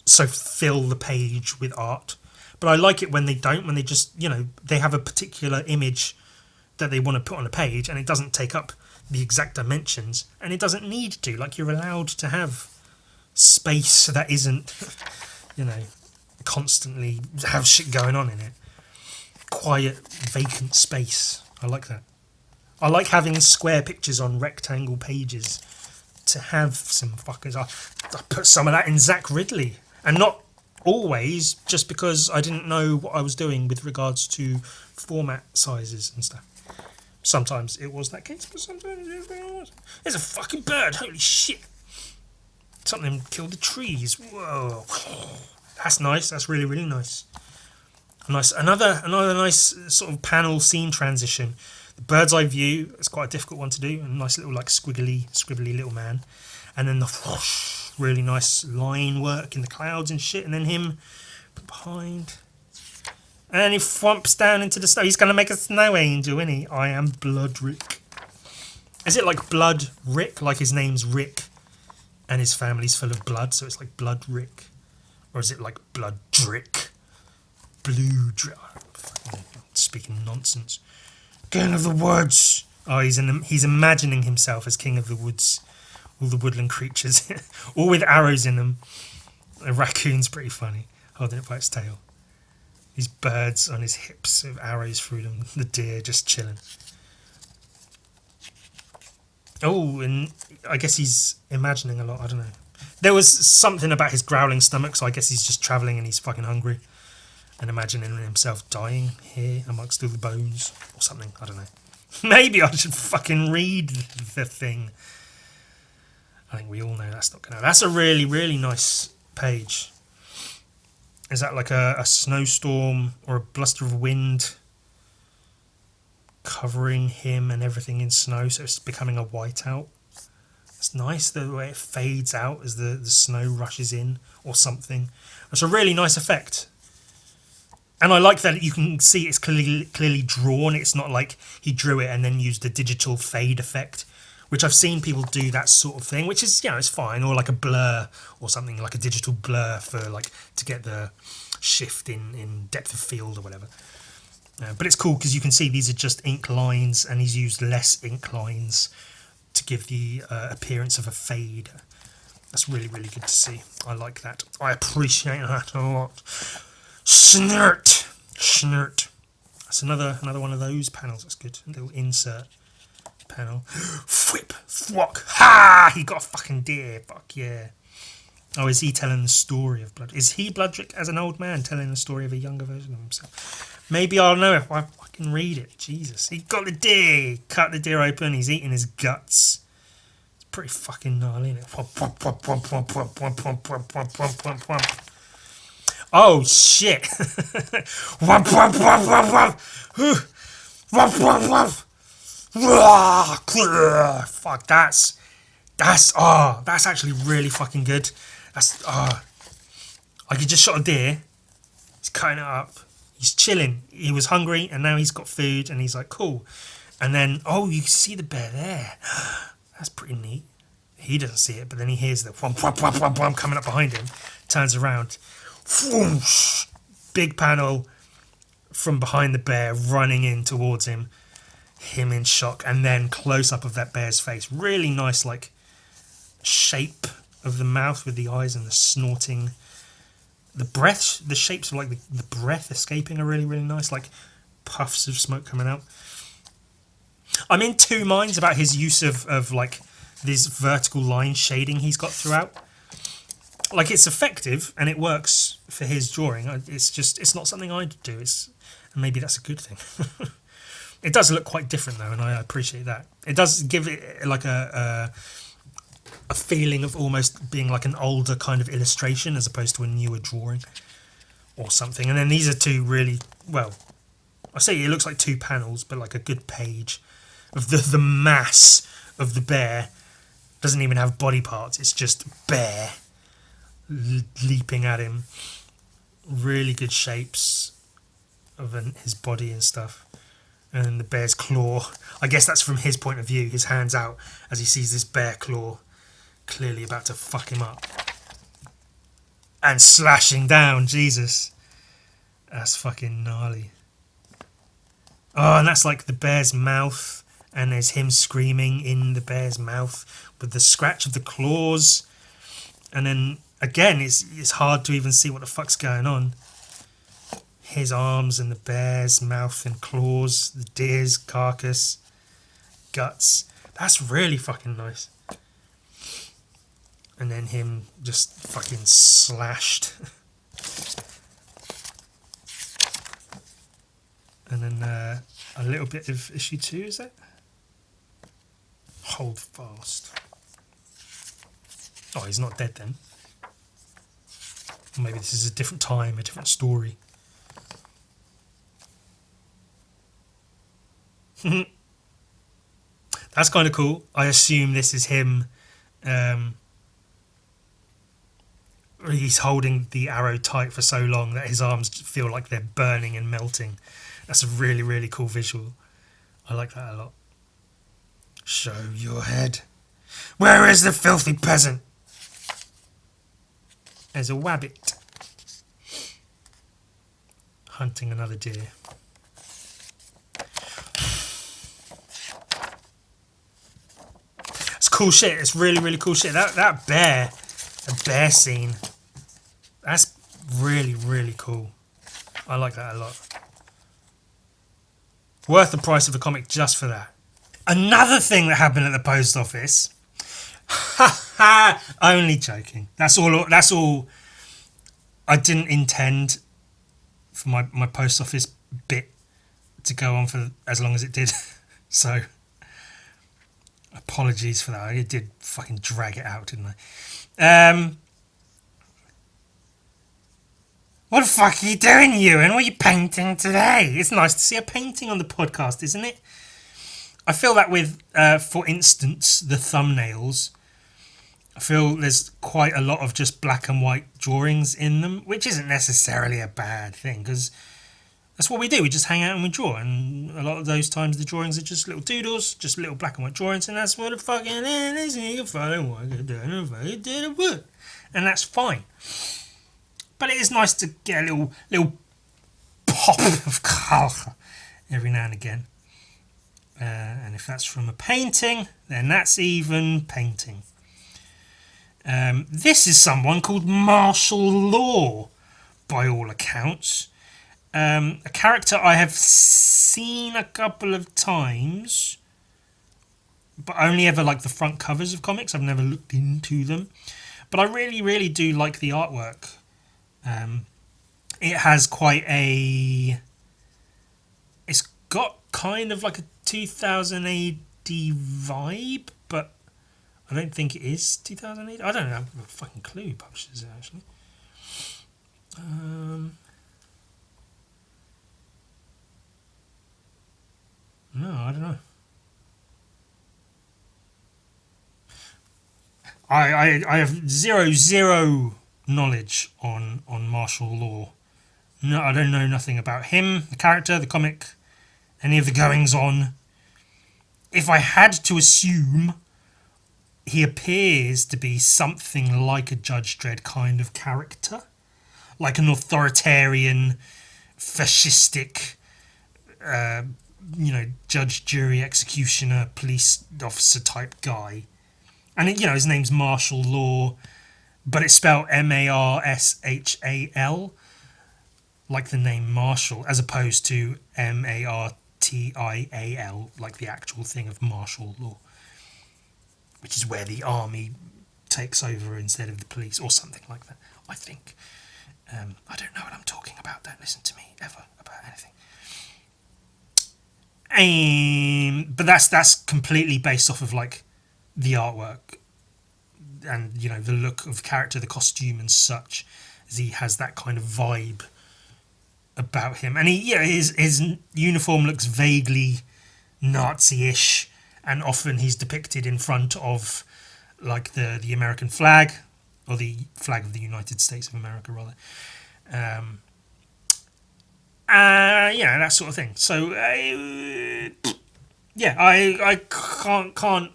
so fill the page with art. But I like it when they don't, when they just, they have a particular image that they want to put on a page, and it doesn't take up the exact dimensions, and it doesn't need to. Like, you're allowed to have space that isn't, constantly have shit going on in it. Quiet, vacant space. I like that. I like having square pictures on rectangle pages. To have some fuckers. I put some of that in Zach Ridley, and not always just because I didn't know what I was doing with regards to format sizes and stuff. Sometimes it was that case, but sometimes it was. There's a fucking bird, holy shit. Something killed the trees. Whoa. That's nice, that's really, really nice. Another nice sort of panel scene transition. The bird's eye view, it's quite a difficult one to do. A nice little like squiggly little man. And then the whoosh, really nice line work in the clouds and shit, and then him behind. And he thwomps down into the snow. He's going to make a snow angel, isn't he? I am Blood Rick. Is it like Blood Rick? Like his name's Rick and his family's full of blood, so it's like Blood Rick? Or is it like Blood Drick? Blue Drick? Speaking nonsense. King of the Woods! Oh, he's imagining himself as King of the Woods. All the woodland creatures. All with arrows in them. A raccoon's pretty funny, holding it by its tail. These birds on his hips with arrows through them. The deer just chilling. Oh, and I guess he's imagining a lot. I don't know. There was something about his growling stomach, so I guess he's just travelling and he's fucking hungry. And imagining himself dying here amongst all the bones or something. I don't know. Maybe I should fucking read the thing. I think we all know that's not going to... That's a really, really nice page. Is that like a snowstorm or a bluster of wind covering him and everything in snow, so it's becoming a whiteout? It's nice the way it fades out as the snow rushes in or something. It's a really nice effect. And I like that you can see it's clearly drawn. It's not like he drew it and then used a digital fade effect, which I've seen people do that sort of thing, which is, it's fine. Or like a blur or something, like a digital blur for like to get the shift in depth of field or whatever. But it's cool because you can see these are just ink lines, and he's used less ink lines to give the appearance of a fade. That's really, really good to see. I like that. I appreciate that a lot. Snert. That's another one of those panels. That's good. A little insert panel. Whip. Thwock. Ha! He got a fucking deer. Fuck yeah. Oh, is he telling the story of Blood? Is he Bloodrick as an old man telling the story of a younger version of himself? Maybe I'll know if I fucking read it. Jesus. He got the deer. He cut the deer open. He's eating his guts. It's pretty fucking gnarly, isn't it? Oh, shit. Fuck, that's actually really fucking good. Like, he just shot a deer. He's cutting it up. He's chilling. He was hungry, and now he's got food, and he's like, cool. And then, you can see the bear there. That's pretty neat. He doesn't see it, but then he hears the whomp, whomp, whomp, whomp, whomp coming up behind him. Turns around. Whoosh, big panel from behind the bear running in towards him. Him in shock, and then close up of that bear's face. Really nice, like, shape of the mouth with the eyes and the snorting. The breath, the shapes of like the breath escaping are really, really nice, like puffs of smoke coming out. I'm in two minds about his use of like this vertical line shading he's got throughout. Like, it's effective and it works for his drawing. It's not something I'd do. And maybe that's a good thing. It does look quite different though, and I appreciate that. It does give it like a a feeling of almost being like an older kind of illustration as opposed to a newer drawing or something. And then these are two really, well, I say it looks like two panels, but like a good page of the mass of the bear. Doesn't even have body parts, it's just bear leaping at him. Really good shapes of his body and stuff. And then the bear's claw, I guess that's from his point of view, his hands out as he sees this bear claw clearly about to fuck him up. And slashing down, Jesus. That's fucking gnarly. Oh, and that's like the bear's mouth, and there's him screaming in the bear's mouth with the scratch of the claws. And then, again, it's hard to even see what the fuck's going on. His arms and the bear's mouth and claws, the deer's carcass, guts. That's really fucking nice. And then him just fucking slashed. And then a little bit of issue 2, is it? Hold fast. Oh, he's not dead then. Maybe this is a different time, a different story. That's kind of cool. I assume this is him. He's holding the arrow tight for so long that his arms feel like they're burning and melting. That's a really, really cool visual. I like that a lot. Show your head. Where is the filthy peasant? There's a wabbit. Hunting another deer. It's cool shit. It's really, really cool shit. That bear, the bear scene, that's really, really cool. I like that a lot. Worth the price of a comic just for that. Another thing that happened at the post office. Ha ha! Only joking. That's all. I didn't intend for my post office bit to go on for as long as it did. So, apologies for that. I did fucking drag it out, didn't I? What the fuck are you doing, Ewan? What are you painting today? It's nice to see a painting on the podcast, isn't it? I feel that with, for instance, the thumbnails, I feel there's quite a lot of just black and white drawings in them, which isn't necessarily a bad thing, because that's what we do. We just hang out and we draw, and a lot of those times the drawings are just little doodles, just little black and white drawings, and that's what the fucking is. You can follow what you're doing, and that's fine. But it is nice to get a little pop of colour every now and again. And if that's from a painting, then that's even painting. This is someone called Martial Law, by all accounts. A character I have seen a couple of times, but only ever like the front covers of comics. I've never looked into them. But I really, really do like the artwork. It has quite a... It's got kind of like a 2000 AD vibe, but I don't think it is 2000 AD. I don't know. I have a fucking clue who publishes it, actually. No, I don't know. I have zero knowledge on martial law. No, I don't know nothing about him, the character, the comic, any of the goings on. If I had to assume, he appears to be something like a Judge Dredd kind of character, like an authoritarian, fascistic, judge, jury, executioner, police officer type guy. And his name's Martial Law, but it's spelled Marshal, like the name Marshall, as opposed to Martial, like the actual thing of martial law, which is where the army takes over instead of the police, or something like that, I think. I don't know what I'm talking about. Don't listen to me ever about anything. But that's completely based off of like the artwork. and you know, the look of the character, the costume and such, as he has that kind of vibe about him. And his uniform looks vaguely Nazi-ish, and often he's depicted in front of like the American flag, or the flag of the United States of America rather. Yeah, that sort of thing. So yeah, I can't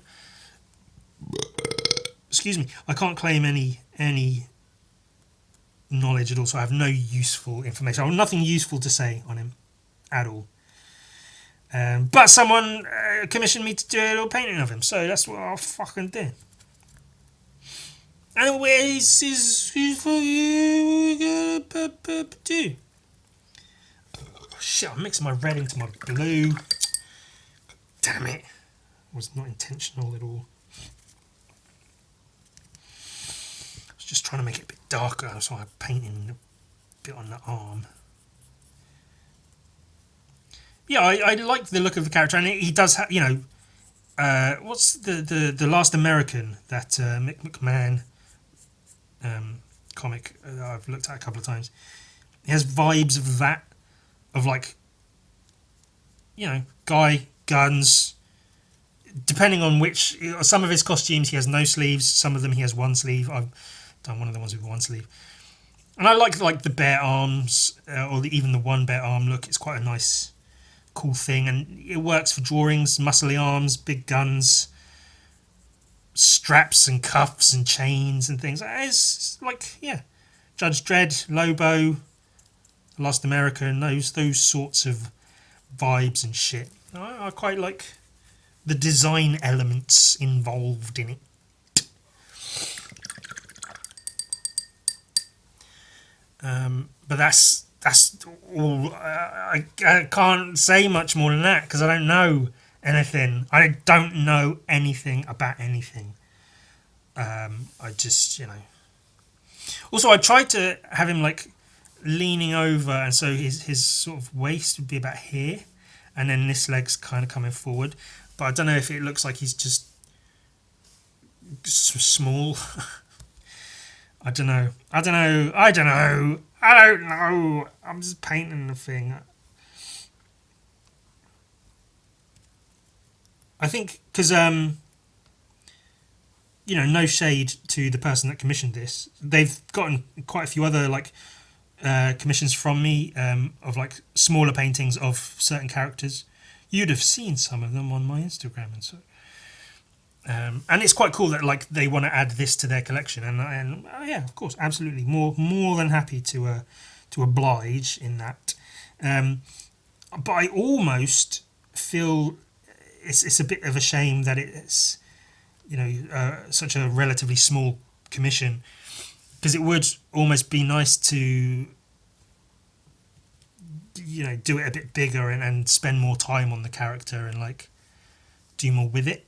excuse me, I can't claim any knowledge at all, so I have no useful information. I have nothing useful to say on him at all. But someone commissioned me to do a little painting of him, so that's what I'll fucking do. And where is his do? Oh, shit, I'm mixing my red into my blue. Damn it. It was not intentional at all. I was just trying to make it a bit darker, so I'm painting a bit on the arm. Yeah, I like the look of the character, and he does have, you know, what's the Last American, that Mick McMahon comic that I've looked at a couple of times. It has vibes of that, of like, you know, guy, guns, depending on which, some of his costumes he has no sleeves, some of them he has one sleeve. I've done one of the ones with one sleeve. And I like the bare arms, or even the one bare arm look. It's quite a nice, cool thing, and it works for drawings, muscly arms, big guns, straps and cuffs and chains and things. It's like, yeah, Judge Dredd, Lobo, Last American, those sorts of vibes and shit. I quite like the design elements involved in it. But that's all. I can't say much more than that, because I don't know anything. I don't know anything about anything. I just, you know. Also, I tried to have him like leaning over, and so his sort of waist would be about here, and then this leg's kind of coming forward. But I don't know if it looks like he's just small. I don't know. I'm just painting the thing. I think because you know, no shade to the person that commissioned this. They've gotten quite a few other like commissions from me of like smaller paintings of certain characters. You'd have seen some of them on my Instagram and so. And it's quite cool that like they want to add this to their collection, and yeah, of course, absolutely, more than happy to oblige in that. But I almost feel it's a bit of a shame that it's, you know, such a relatively small commission, because it would almost be nice to, you know, do it a bit bigger and spend more time on the character and like do more with it.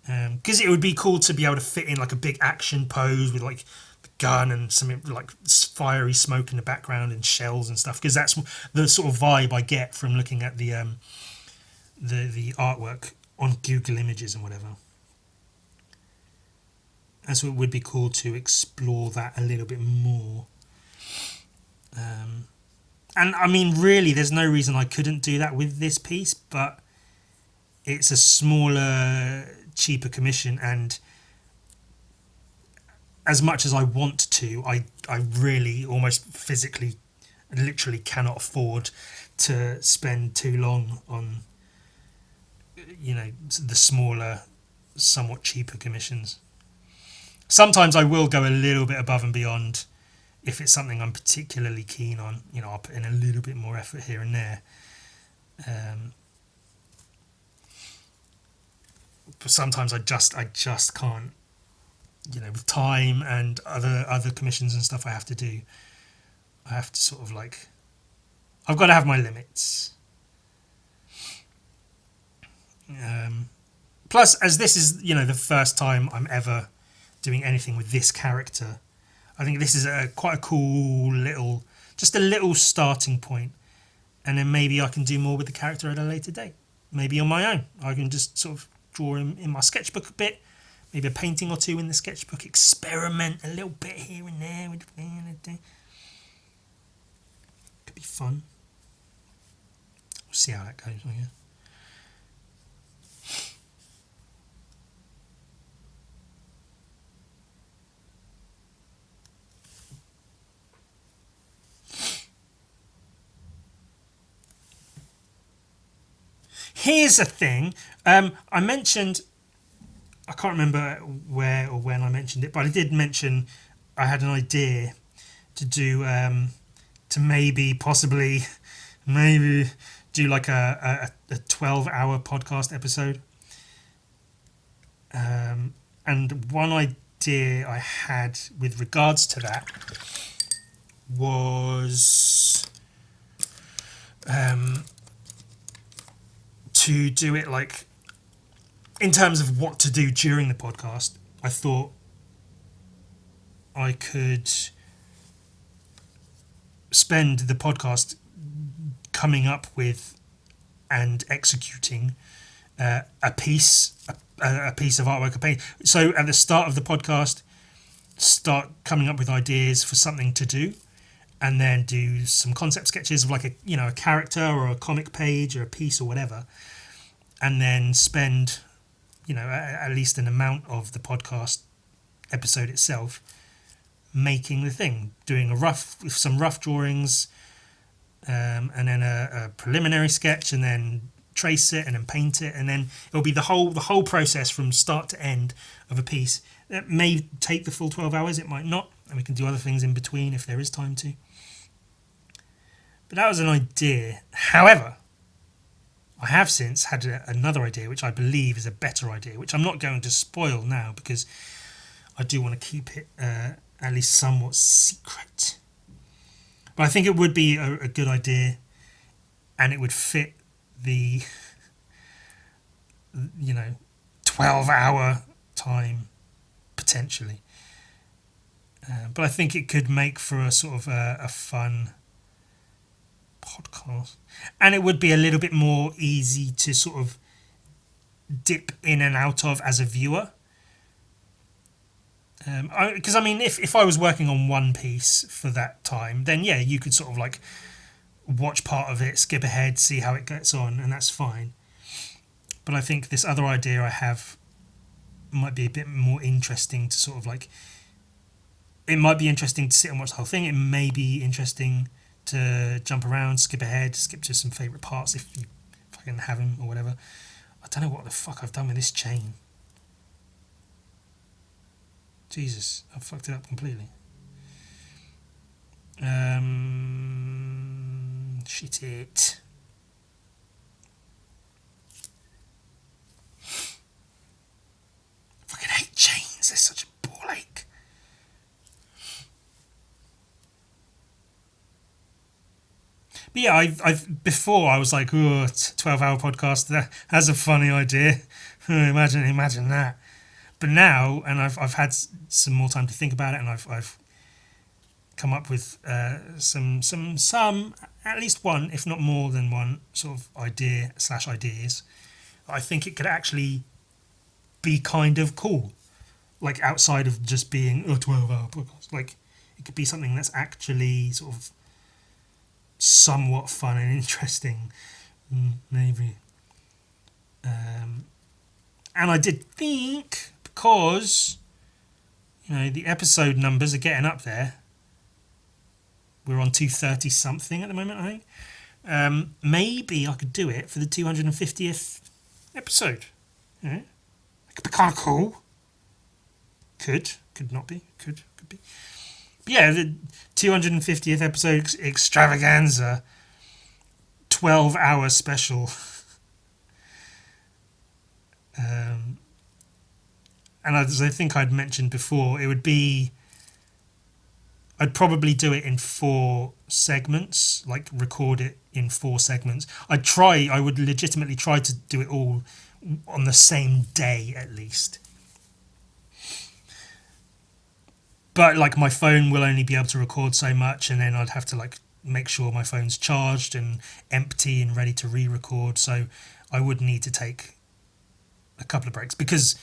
Because it would be cool to be able to fit in like a big action pose with like the gun and some like fiery smoke in the background and shells and stuff. Because that's the sort of vibe I get from looking at the artwork on Google Images and whatever. And so it would be cool to explore that a little bit more. And I mean, really, there's no reason I couldn't do that with this piece, but it's a smaller, cheaper commission, and as much as I want to, I really almost physically, literally cannot afford to spend too long on, you know, the smaller, somewhat cheaper commissions. Sometimes I will go a little bit above and beyond if it's something I'm particularly keen on. You know, I'll put in a little bit more effort here and there. But sometimes I just can't, you know, with time and other commissions and stuff I have to do. I have to sort of like, I've got to have my limits. Plus, as this is, you know, the first time I'm ever doing anything with this character, I think this is quite a cool little, just a little starting point, and then maybe I can do more with the character at a later date. Maybe on my own, I can just sort of draw him in my sketchbook a bit. maybe a painting or two in the sketchbook, experiment a little bit here and there. Could be fun. We'll see how that goes, I guess. Here's a thing. I mentioned, I can't remember where or when I mentioned it, but I did mention I had an idea to do, to possibly do like a 12-hour podcast episode. And one idea I had with regards to that was to do it like in terms of what to do during the podcast. I thought I could spend the podcast coming up with and executing a piece of artwork, a paint. So at the start of the podcast, start coming up with ideas for something to do, and then do some concept sketches of like a character or a comic page or a piece or whatever, and then spend at least an amount of the podcast episode itself making the thing, doing some rough drawings, and then a preliminary sketch, and then trace it and then paint it, and then it'll be the whole process from start to end of a piece. It may take the full 12 hours, it might not, and we can do other things in between if there is time to. But that was an idea. However, I have since had another idea which I believe is a better idea, which I'm not going to spoil now because I do want to keep it at least somewhat secret. But I think it would be a good idea, and it would fit the 12-hour time potentially. But I think it could make for a sort of a fun podcast, and it would be a little bit more easy to sort of dip in and out of as a viewer. Because if I was working on one piece for that time, then yeah, you could sort of like watch part of it, skip ahead, see how it gets on, and that's fine. But I think this other idea I have might be a bit more interesting to sort of like, it might be interesting to sit and watch the whole thing. It may be interesting to jump around, skip ahead, skip to some favourite parts if you fucking have them or whatever. I don't know what the fuck I've done with this chain. Jesus, I've fucked it up completely. Shit it. I fucking hate chains, they're such a ball ache. But yeah, I've before I was like, oh, 12-hour podcast, that has a funny idea. Imagine that. But now, and I've had some more time to think about it, and I've come up with some at least one, if not more than one, sort of idea/ideas. I think it could actually be kind of cool, like outside of just being a 12-hour podcast. Like it could be something that's actually sort of somewhat fun and interesting, maybe. And I did think, because the episode numbers are getting up there. We're on 230 something at the moment, I think. Maybe I could do it for the 250th episode. It could be kind of cool. Could not be. Could be. But yeah, the 250th episode extravaganza, 12-hour special. And as I think I'd mentioned before, I'd probably do it in 4 segments, like record it in 4 segments. I would legitimately try to do it all on the same day at least. But like my phone will only be able to record so much, and then I'd have to like make sure my phone's charged and empty and ready to re-record. So I would need to take a couple of breaks because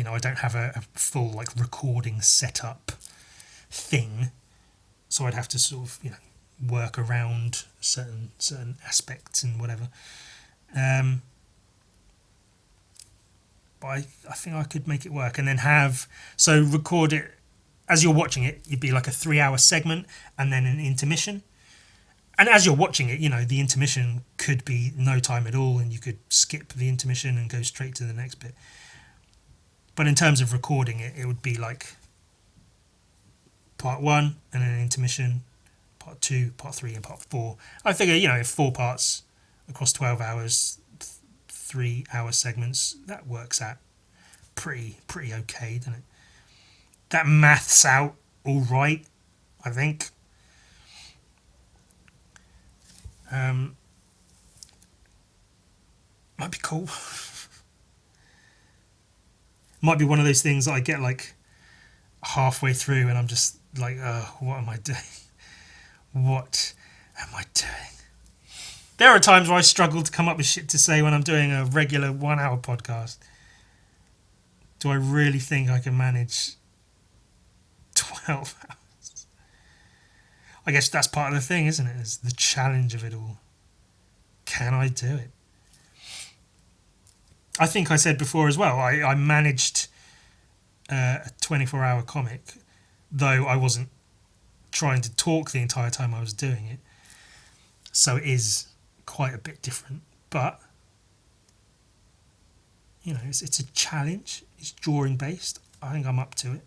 I don't have a full like recording setup thing, so I'd have to sort of work around certain aspects and whatever. But I think I could make it work, and then record it as you're watching it. You'd be like a 3-hour segment and then an intermission. And as you're watching it, the intermission could be no time at all, and you could skip the intermission and go straight to the next bit. But in terms of recording it, it would be like part 1 and then an intermission, part 2, part 3, and part 4. I figure, 4 parts across 12 hours, 3-hour segments, that works out pretty okay, doesn't it? That maths out all right, I think. Might be cool. Might be one of those things that I get like halfway through and I'm just like, what am I doing? What am I doing? There are times where I struggle to come up with shit to say when I'm doing a regular 1-hour podcast. Do I really think I can manage 12 hours? I guess that's part of the thing, isn't it? It's the challenge of it all. Can I do it? I think I said before as well, I managed a 24-hour comic, though I wasn't trying to talk the entire time I was doing it. So it is quite a bit different. But, it's a challenge. It's drawing based. I think I'm up to it.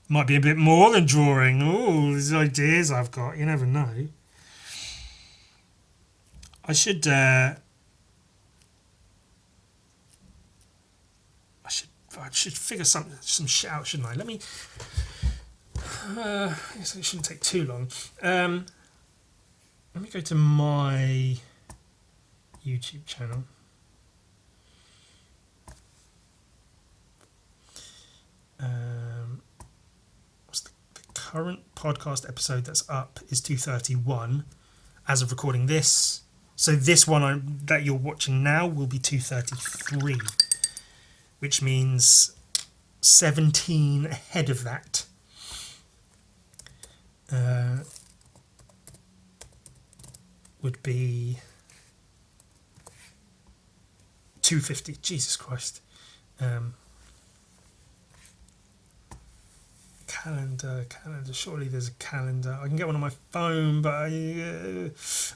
Might be a bit more than drawing. Oh, these ideas I've got. You never know. I should figure some shit out, shouldn't I? Let me. I guess it shouldn't take too long. Let me go to my YouTube channel. What's the current podcast episode that's up is 231 as of recording this. So this one that you're watching now will be 233, which means 17 ahead of that. Would be 250. Jesus Christ. Calendar. Surely there's a calendar. I can get one on my phone, but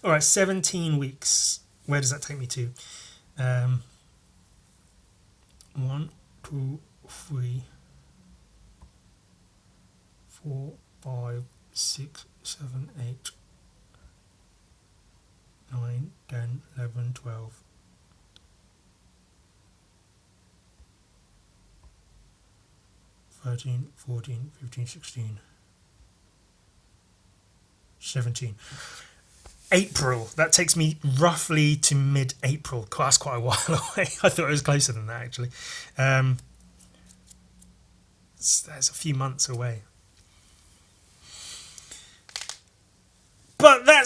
all right, 17 weeks. Where does that take me to? 1, 2, 3, 4, 5, 6, 7, 8, 9, 10, 11, 12. 13, 14, 15, 16, 17. April. That takes me roughly to mid-April. That's quite a while away. I thought it was closer than that, actually. That's a few months away. But I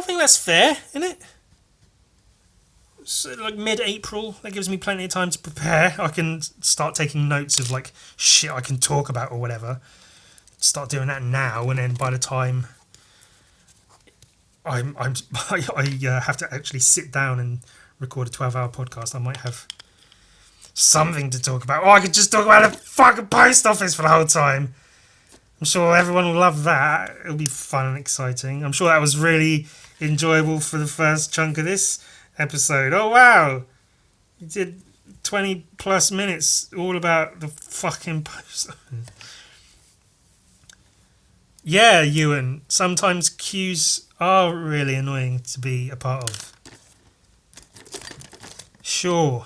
think that's fair, isn't it? So like mid-April, that gives me plenty of time to prepare. I can start taking notes of like shit I can talk about or whatever. Start doing that now, and then by the time I have to actually sit down and record a 12-hour podcast, I might have something to talk about. Or I could just talk about the fucking post office for the whole time. I'm sure everyone will love that. It'll be fun and exciting. I'm sure that was really enjoyable for the first chunk of this episode. Oh wow, you did 20 plus minutes all about the fucking post. Yeah, Ewan, sometimes queues are really annoying to be a part of. Sure,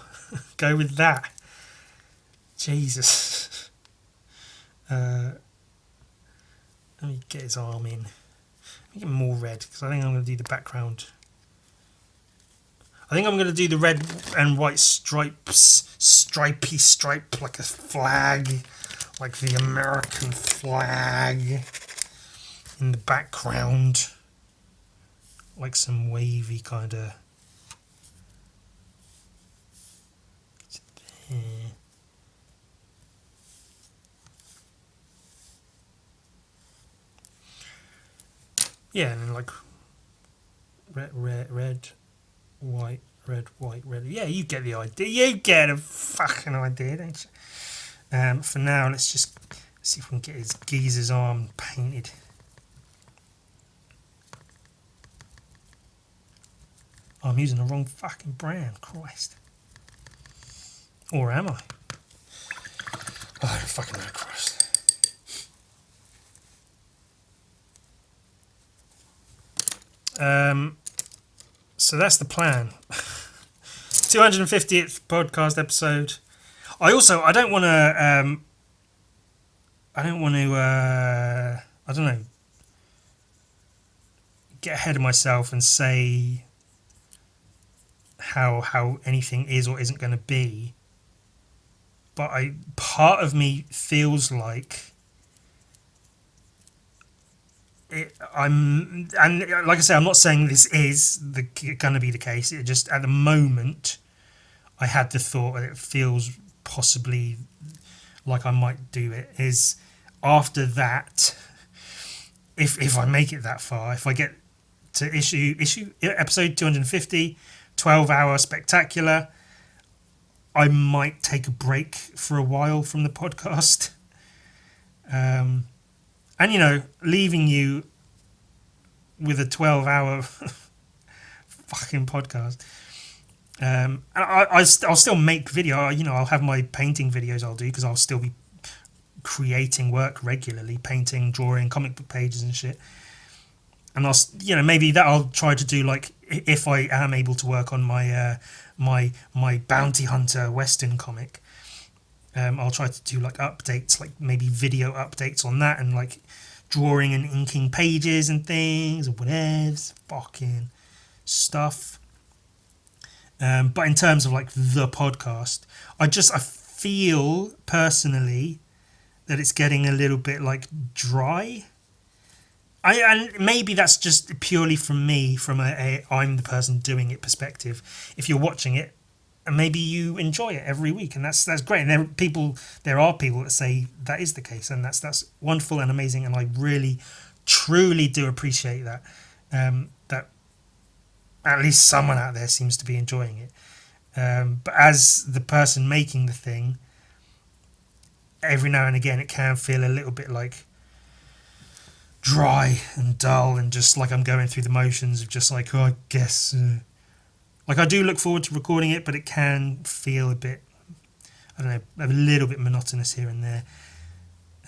go with that. Jesus. Let me get his arm in. Let me get more red, because I think I'm going to do the background. I think I'm going to do the red and white stripy stripe, like a flag, like the American flag in the background, like some wavy kind of thing. Yeah, and then like red, white, red. Yeah, you get the idea. You get a fucking idea, don't you? For now, let's just see if we can get his geezer's arm painted. Oh, I'm using the wrong fucking brand, Christ. Or am I? Oh, I don't fucking know, Christ. So that's the plan. 250th podcast episode. I don't want to I don't know, get ahead of myself and say how anything is or isn't going to be. But part of me feels like and like I say, I'm not saying this is going to be the case. It just, at the moment, I had the thought, and it feels possibly like I might do it, is after that, if I make it that far, if I get to issue episode 250, 12-hour spectacular, I might take a break for a while from the podcast. And, you know, leaving you with a 12-hour fucking podcast. And I'll still make video. You know, I'll have my painting videos I'll do, because I'll still be creating work regularly, painting, drawing, comic book pages and shit. And I'll, you know, maybe that I'll try to do, like, if I am able to work on my my bounty hunter Western comic. I'll try to do like updates, like maybe video updates on that, and like drawing and inking pages and things, or whatever fucking stuff. But in terms of like the podcast, I feel personally that it's getting a little bit like dry. And maybe that's just purely from me, from a I'm the person doing it perspective. If you're watching it, and maybe you enjoy it every week, and that's great. And there are people that say that is the case, and that's wonderful and amazing, and I really, truly do appreciate that. That at least someone out there seems to be enjoying it. But as the person making the thing, every now and again it can feel a little bit like dry and dull, and just like I'm going through the motions of just like, oh, I guess. Like, I do look forward to recording it, but it can feel a bit, I don't know, a little bit monotonous here and there.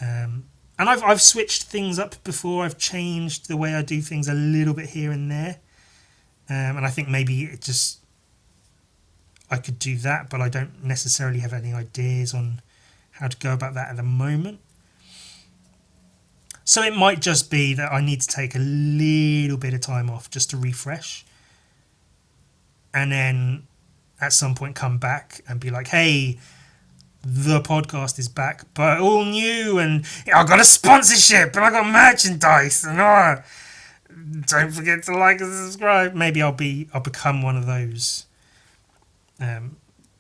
And I've switched things up before. I've changed the way I do things a little bit here and there. And I think maybe I could do that, but I don't necessarily have any ideas on how to go about that at the moment. So it might just be that I need to take a little bit of time off just to refresh. And then at some point come back and be like, hey, the podcast is back, but all new, and I got a sponsorship, and I got merchandise, and don't forget to like and subscribe. Maybe I'll become one of those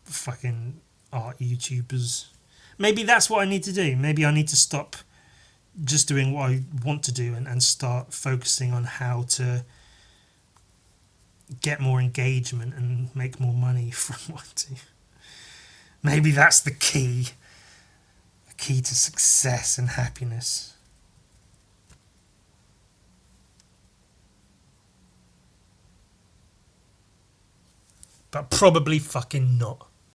fucking art YouTubers. Maybe that's what I need to do. Maybe I need to stop just doing what I want to do and start focusing on how to get more engagement and make more money from what I do. Maybe that's the key to success and happiness. But probably fucking not.